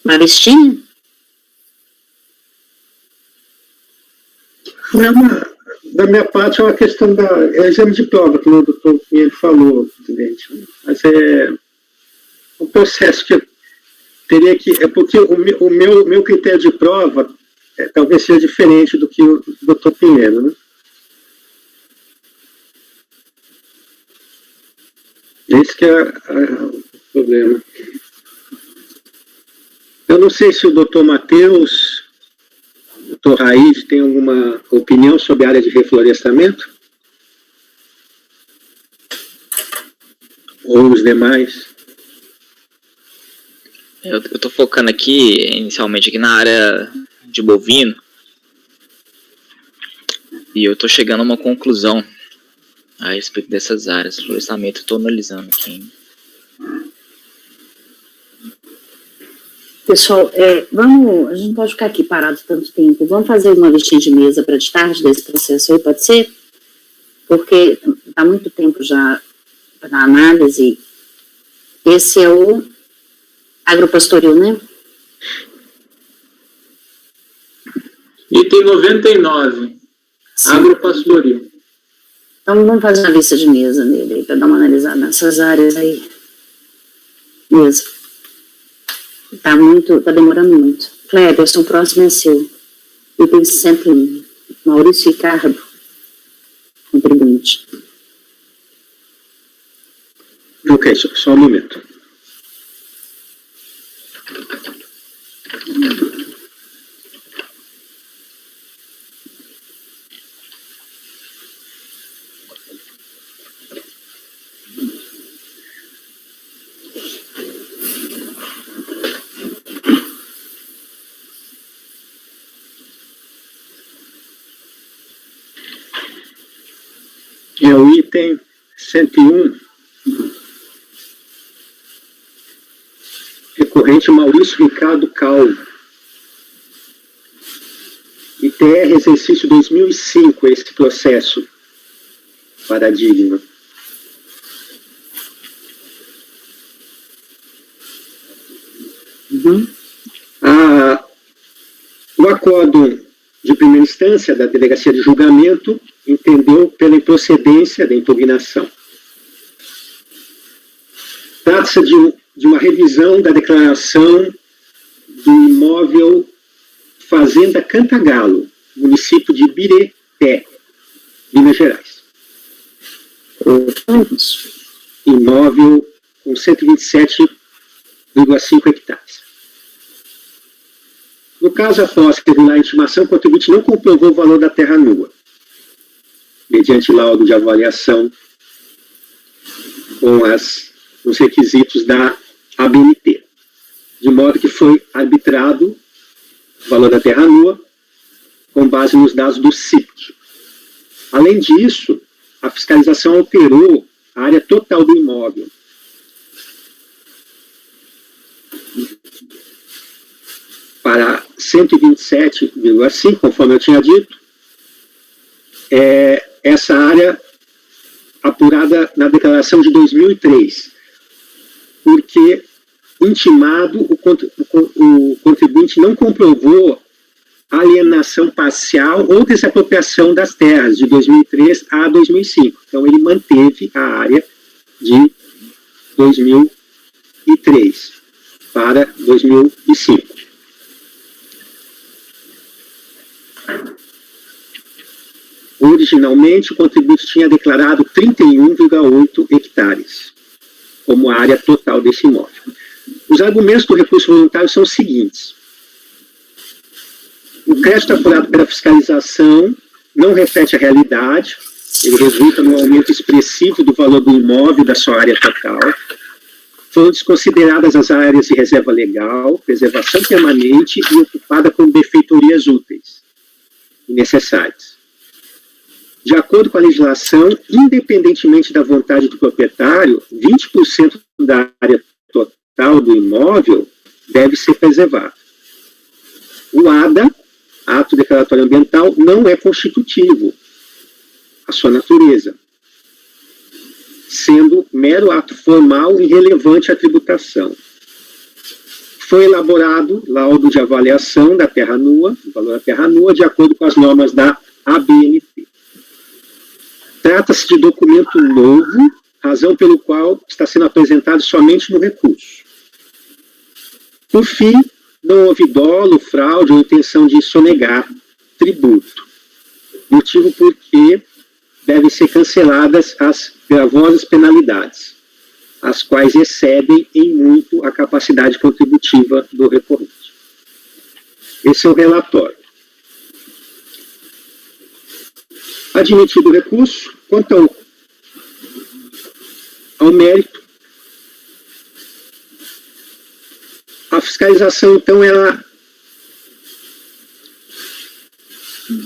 Maristinha? Da minha parte, é uma questão é exame de prova, como o doutor Pinheiro falou, presidente. Mas é um processo que eu teria que... É porque o meu critério de prova talvez seja diferente do que o doutor Pinheiro, né? Esse que é o problema. Eu não sei se o doutor Matheus, o doutor Raíz, tem alguma opinião sobre a área de reflorestamento? Ou os demais? Eu tô focando aqui, inicialmente, aqui na área de bovino. E eu tô chegando a uma conclusão a respeito dessas áreas. Florestamento, eu tô analisando aqui. Pessoal, a gente não pode ficar aqui parado tanto tempo. Vamos fazer uma listinha de mesa para de tarde desse processo aí, pode ser? Porque está muito tempo já para análise. Esse é o agropastoril, né? Item 99, agropastoril. Então vamos fazer uma lista de mesa nele para dar uma analisada nessas áreas aí. Mesmo. Tá demorando muito. Cleberson, o próximo é seu. Item 101. Maurício Ricardo, contribuinte. Ok, só um momento. É o item 101, recorrente Maurício Ricardo Calvo. ITR exercício 2005, esse processo paradigma. O acórdão de primeira instância da Delegacia de Julgamento entendeu pela improcedência da impugnação. Trata-se de uma revisão da declaração do imóvel Fazenda Cantagalo, município de Birité, Minas Gerais. Imóvel com 127,5 hectares. No caso, após regular a intimação, o contribuinte não comprovou o valor da terra nua, mediante laudo de avaliação com os requisitos da ABNT, de modo que foi arbitrado o valor da terra nua com base nos dados do sítio. Além disso, a fiscalização alterou a área total do imóvel. Para 127,5, conforme eu tinha dito, essa área apurada na declaração de 2003, porque intimado, o contribuinte não comprovou alienação parcial ou desapropriação das terras de 2003 a 2005. Então, ele manteve a área de 2003 para 2005. Originalmente, o contribuinte tinha declarado 31,8 hectares como área total desse imóvel. Os argumentos do recurso voluntário são os seguintes. O crédito apurado pela fiscalização não reflete a realidade, ele resulta num aumento expressivo do valor do imóvel e da sua área total. Foram desconsideradas as áreas de reserva legal, preservação permanente e ocupada com benfeitorias úteis e necessárias. De acordo com a legislação, independentemente da vontade do proprietário, 20% da área total do imóvel deve ser preservado. O ADA, Ato Declaratório Ambiental, não é constitutivo a sua natureza, sendo mero ato formal e relevante à tributação. Foi elaborado laudo de avaliação da terra nua, do valor da terra nua, de acordo com as normas da ABNT. Trata-se de documento novo, razão pelo qual está sendo apresentado somente no recurso. Por fim, não houve dolo, fraude ou intenção de sonegar tributo, motivo por que devem ser canceladas as gravosas penalidades, as quais excedem em muito a capacidade contributiva do recorrente. Esse é o relatório. Admitido o recurso, quanto ao mérito, a fiscalização, então, ela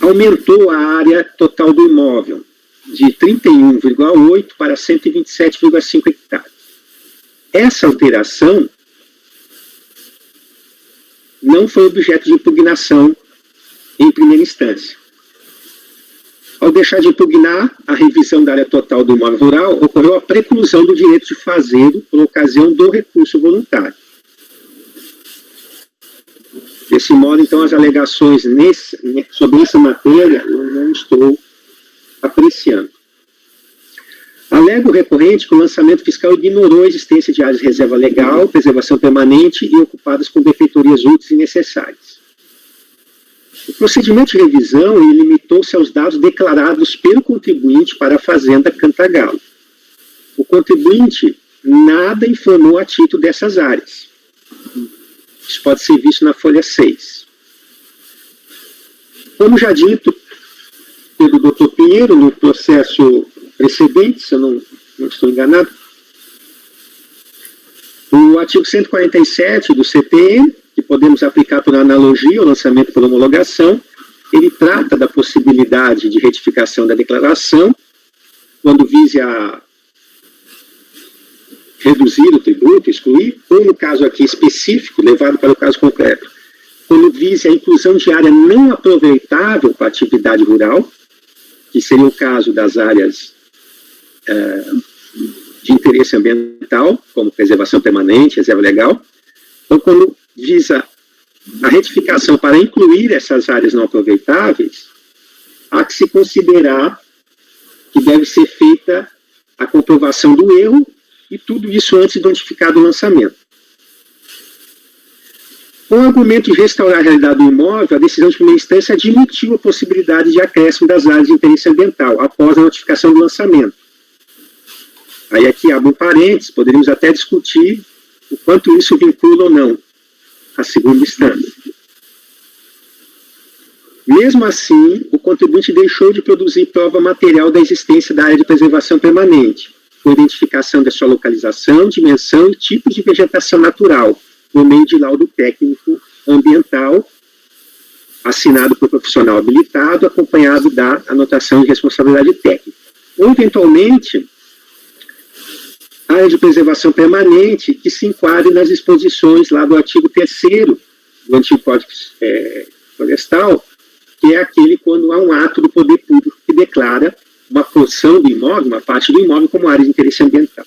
aumentou a área total do imóvel de 31,8 para 127,5 hectares. Essa alteração não foi objeto de impugnação em primeira instância. Ao deixar de impugnar a revisão da área total do imóvel rural, ocorreu a preclusão do direito de fazê-lo por ocasião do recurso voluntário. Desse modo, então, as alegações sobre essa matéria eu não estou apreciando. Alega o recorrente que o lançamento fiscal ignorou a existência de áreas de reserva legal, preservação permanente e ocupadas com benfeitorias úteis e necessárias. O procedimento de revisão limitou-se aos dados declarados pelo contribuinte para a Fazenda Cantagalo. O contribuinte nada informou a título dessas áreas. Isso pode ser visto na folha 6. Como já dito pelo Dr. Pinheiro no processo precedente, se eu não estou enganado, o artigo 147 do CTN, que podemos aplicar por analogia ao lançamento por homologação, ele trata da possibilidade de retificação da declaração, quando vise a reduzir o tributo, excluir, ou no caso aqui específico, levado para o caso concreto, quando vise a inclusão de área não aproveitável para atividade rural, que seria o caso das áreas de interesse ambiental, como preservação permanente, reserva legal, ou quando visa a retificação para incluir essas áreas não aproveitáveis, há que se considerar que deve ser feita a comprovação do erro e tudo isso antes de notificar o lançamento. Com o argumento de restaurar a realidade do imóvel, a decisão de primeira instância admitiu a possibilidade de acréscimo das áreas de interesse ambiental após a notificação do lançamento. Aí aqui abre um parênteses, poderíamos até discutir o quanto isso vincula ou não a segunda instância. Mesmo assim, o contribuinte deixou de produzir prova material da existência da área de preservação permanente, com identificação da sua localização, dimensão e tipo de vegetação natural, por meio de laudo técnico ambiental, assinado por profissional habilitado, acompanhado da anotação de responsabilidade técnica. Ou, eventualmente, área de preservação permanente que se enquadre nas disposições lá do artigo 3º do antigo Código Florestal, que é aquele quando há um ato do poder público que declara uma porção do imóvel, uma parte do imóvel, como área de interesse ambiental.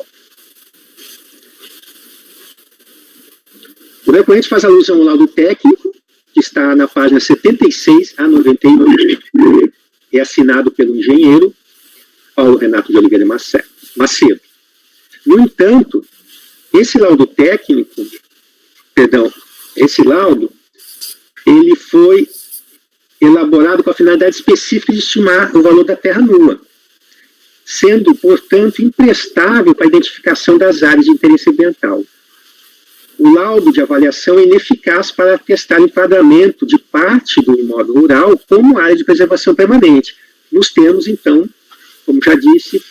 O recorrente faz alusão ao laudo técnico, que está na página 76 a 98, é assinado pelo engenheiro Paulo Renato de Oliveira Macedo. No entanto, esse laudo técnico, esse laudo, ele foi elaborado com a finalidade específica de estimar o valor da terra nua, sendo, portanto, imprestável para a identificação das áreas de interesse ambiental. O laudo de avaliação é ineficaz para atestar o enquadramento de parte do imóvel rural como área de preservação permanente, nos termos, então, como já disse,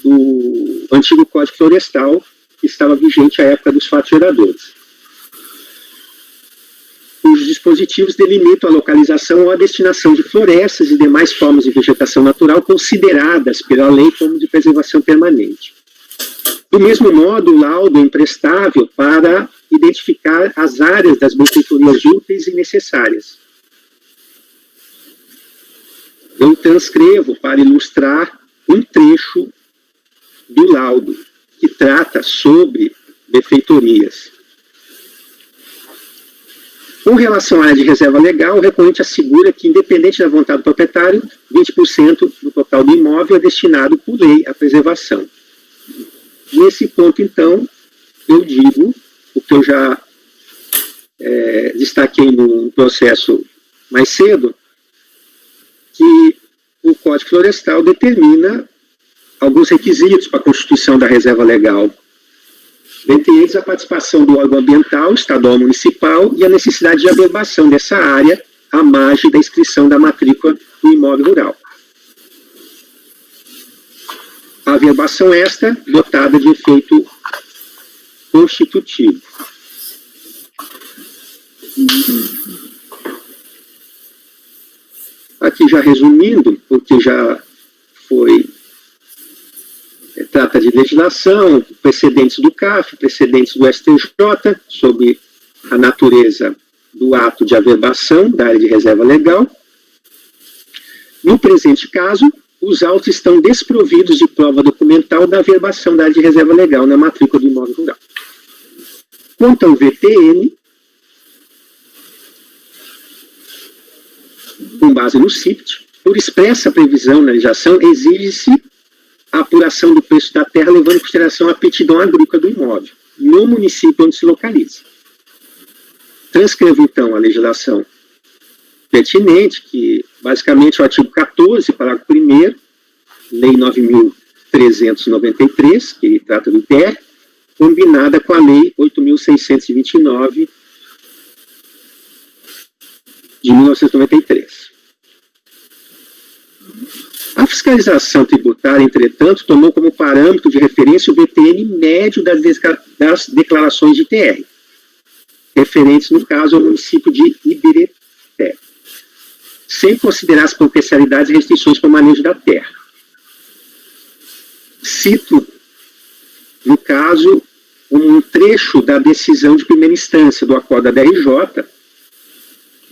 do antigo Código Florestal, que estava vigente à época dos fatos geradores. Os dispositivos delimitam a localização ou a destinação de florestas e demais formas de vegetação natural consideradas pela lei como de preservação permanente. Do mesmo modo, o laudo é imprestável para identificar as áreas das benfeitorias úteis e necessárias. Eu transcrevo para ilustrar um trecho do laudo que trata sobre benfeitorias. Com relação à área de reserva legal, o recorrente assegura que, independente da vontade do proprietário, 20% do total do imóvel é destinado por lei à preservação. Nesse ponto, então, eu digo, o que eu já destaquei no processo mais cedo, que o Código Florestal determina alguns requisitos para a constituição da reserva legal. Dentre eles, a participação do órgão ambiental, estadual ou municipal, e a necessidade de averbação dessa área à margem da inscrição da matrícula do imóvel rural. A averbação esta, dotada de efeito constitutivo. Aqui já resumindo, porque já foi... trata de legislação, precedentes do CAF, precedentes do STJ, sobre a natureza do ato de averbação da área de reserva legal. No presente caso, os autos estão desprovidos de prova documental da averbação da área de reserva legal na matrícula do imóvel rural. Quanto ao VTN, com base no CIPT, por expressa previsão na legislação, exige-se a apuração do preço da terra levando em consideração a aptidão agrícola do imóvel, no município onde se localiza. Transcrevo, então, a legislação pertinente, que basicamente é o artigo 14, parágrafo 1º, Lei 9.393, que trata do ITR, combinada com a Lei 8.629, de 1993. A fiscalização tributária, entretanto, tomou como parâmetro de referência o VTN médio das declarações de ITR, referentes, no caso, ao município de Iberê, sem considerar as potencialidades e restrições para o manejo da terra. Cito, no caso, um trecho da decisão de primeira instância do acordo da DRJ,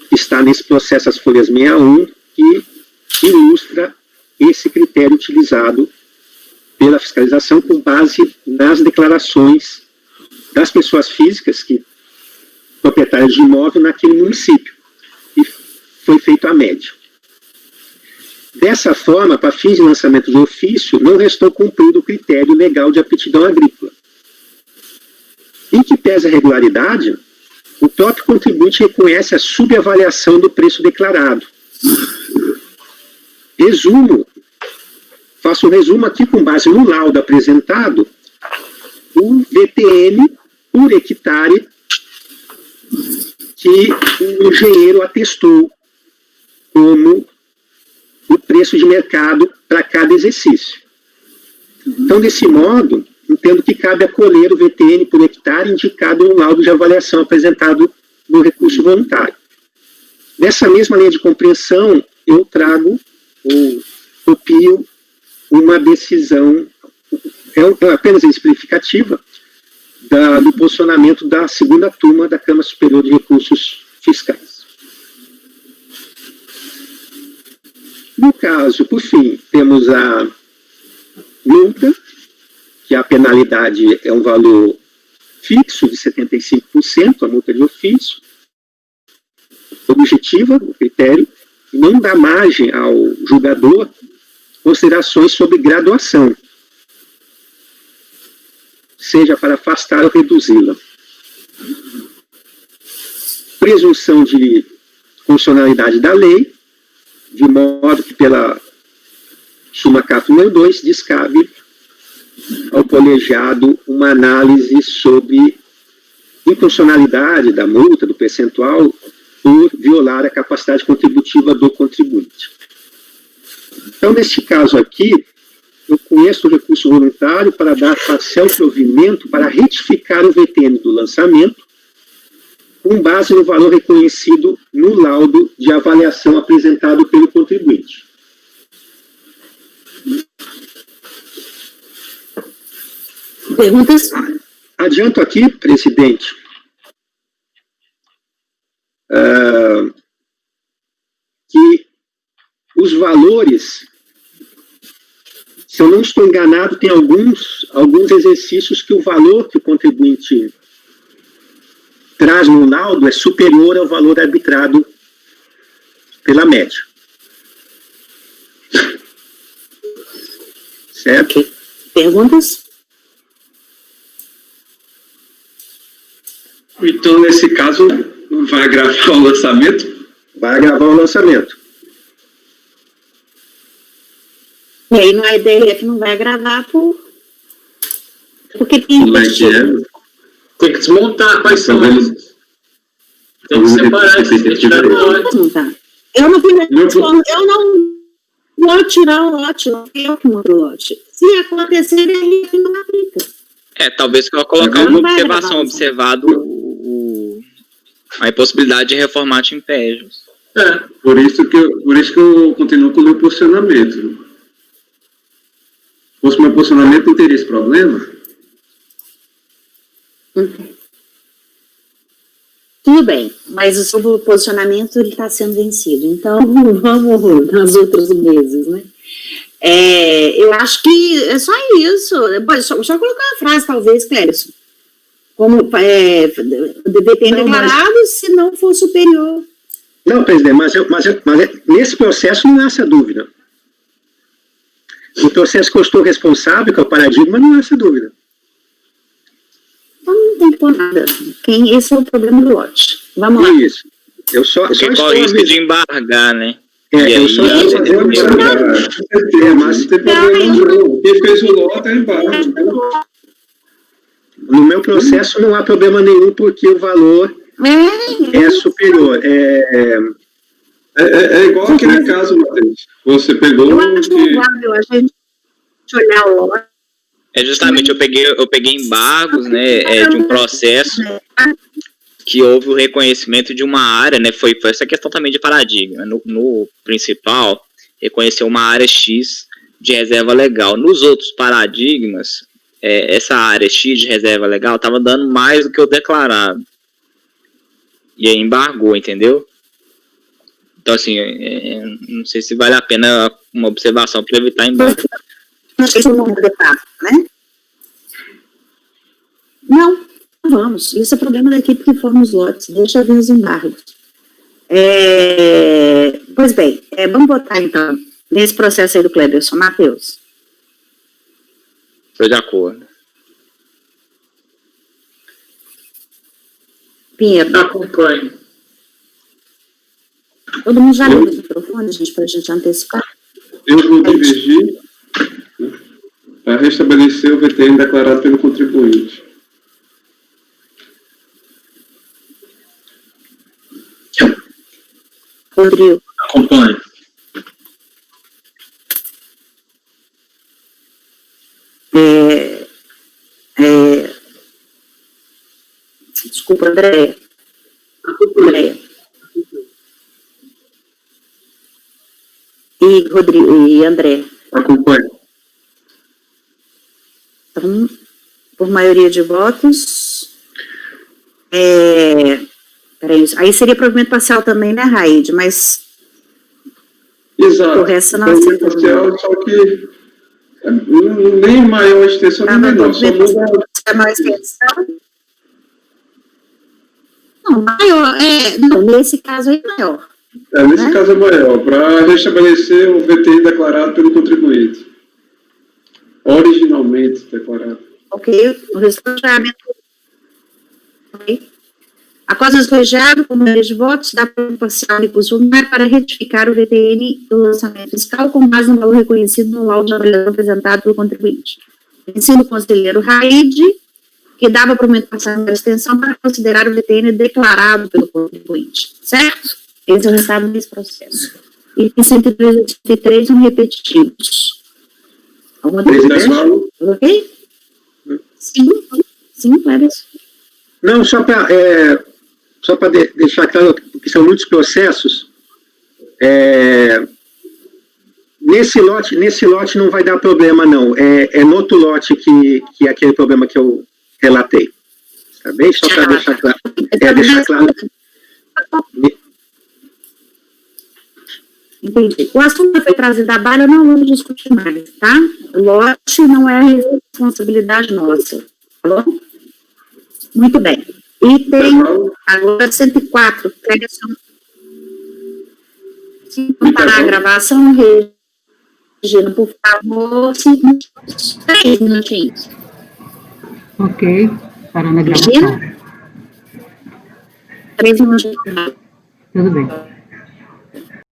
que está nesse processo as folhas 61, que ilustra esse critério utilizado pela fiscalização com base nas declarações das pessoas físicas que proprietárias de imóvel naquele município, e foi feito a média. Dessa forma, para fins de lançamento de ofício, não restou cumprido o critério legal de aptidão agrícola. Em que pese a regularidade, o próprio contribuinte reconhece a subavaliação do preço declarado. Faço um resumo aqui com base no laudo apresentado, o VTN por hectare que o engenheiro atestou como o preço de mercado para cada exercício. Então, desse modo, entendo que cabe acolher o VTN por hectare indicado no laudo de avaliação apresentado no recurso voluntário. Nessa mesma linha de compreensão, eu trago ou copio uma decisão, é apenas exemplificativa, do posicionamento da segunda turma da Câmara Superior de Recursos Fiscais. No caso, por fim, temos a multa, que a penalidade é um valor fixo de 75%, a multa de ofício, objetiva, o critério, e não dá margem ao julgador considerações sobre graduação, seja para afastar ou reduzi-la. Presunção de constitucionalidade da lei, de modo que pela súmula caput número 2, descabe ao colegiado uma análise sobre inconstitucionalidade da multa, do percentual, por violar a capacidade contributiva do contribuinte. Então, neste caso aqui, eu conheço o recurso voluntário para dar parcial provimento para retificar o VTN do lançamento, com base no valor reconhecido no laudo de avaliação apresentado pelo contribuinte. Perguntas? Adianto aqui, presidente, que os valores, se eu não estou enganado, tem alguns exercícios que o valor que o contribuinte traz no laudo é superior ao valor arbitrado pela média. Certo? Perguntas? Então, nesse caso, vai agravar o lançamento? Vai agravar o lançamento. E aí no IDRF não vai agravar porque tem Como é que é? Tem que desmontar quais são eles. Tem que separar esses retirados do lote. Eu não vou tirar o lote, não eu que mudo o lote. Se acontecer, ele não aplica. Talvez eu colocar uma observação, observado a impossibilidade de reformar em impérios. Por isso que eu continuo com o meu posicionamento. Se fosse meu posicionamento, não teria esse problema? Tudo bem, mas o seu posicionamento está sendo vencido. Então, vamos nas outras meses, né? Eu acho que é só isso. Só colocar uma frase, talvez, Clérison. Como deve ter declarado se não for superior. Não, presidente, mas nesse processo não há essa dúvida. No processo que eu estou responsável, que é o paradigma, não há essa dúvida. Então não tem que pôr nada. Esse é o problema do lote. Vamos lá. Isso. Eu só Porque corre o risco de embargar, né? Eu só estou fazendo Mas não tem problema não. Quem fez o lote é embargo. No meu processo não há problema nenhum, porque o valor é superior. É igual aquele caso, Matheus. Você pegou... Eu acho provável a gente olhar o lote. Justamente, eu peguei embargos, né, de um processo que houve o reconhecimento de uma área, né, foi essa questão também de paradigma. No principal, reconheceu uma área X de reserva legal. Nos outros paradigmas, essa área X de reserva legal estava dando mais do que o declarado. E aí embargou, entendeu? Então, assim, não sei se vale a pena uma observação para evitar embargo. Não sei se o nome do fato, né? Não vamos. Isso é problema da equipe que forma os lotes. Deixa ver os embargos. Pois bem, vamos botar, então, nesse processo aí do Cleberson. Matheus. Estou de acordo. Pinheiro. Acompanho. Todo mundo já liga o microfone, gente, para a gente antecipar? Eu vou divergir para restabelecer o VTN declarado pelo contribuinte. Rodrigo. Acompanho. Desculpa, Andréia. Andréia. E Rodrigo e André. Acompanho. Então, por maioria de votos. Peraí, aí seria provimento parcial também, né, Raide? Mas Exato. o resto não Provimento aceita. parcial, só que nem maior extensão, nem menor. Só muda. É maior extensão? Não, maior. Não, nesse caso aí é maior. Nesse né? caso é maior, para restabelecer o VTI declarado pelo contribuinte. Originalmente declarado. Ok, o respondimento. Ok. Após o escolhido, com maioria de votos, dá para o parcial recurso para retificar o VTN do lançamento fiscal com base no valor reconhecido no laudo de avaliação apresentado pelo contribuinte. Ensino o conselheiro Raide, que dava provimento parcial da extensão para considerar o VTN declarado pelo contribuinte. Certo? Esse é o resultado desse processo. E 103 e 103 são repetitivos. Alguma dúvida? Ok? Sim, Cléber. Não, só para deixar claro que são muitos processos, nesse lote não vai dar problema, não. É no outro lote que é aquele problema que eu relatei. Tá bem? Só para deixar claro. Deixar claro. Entendi. O assunto foi trazido à baila, não vamos discutir mais, tá? O lote não é responsabilidade nossa. Tá bom? Muito bem. E tem agora 104, pregação. Para a gravação, Regina, por favor, 5 minutos. 3 minutinhos. Ok, parando a gravação. Regina? 3 minutinhos. Tudo bem.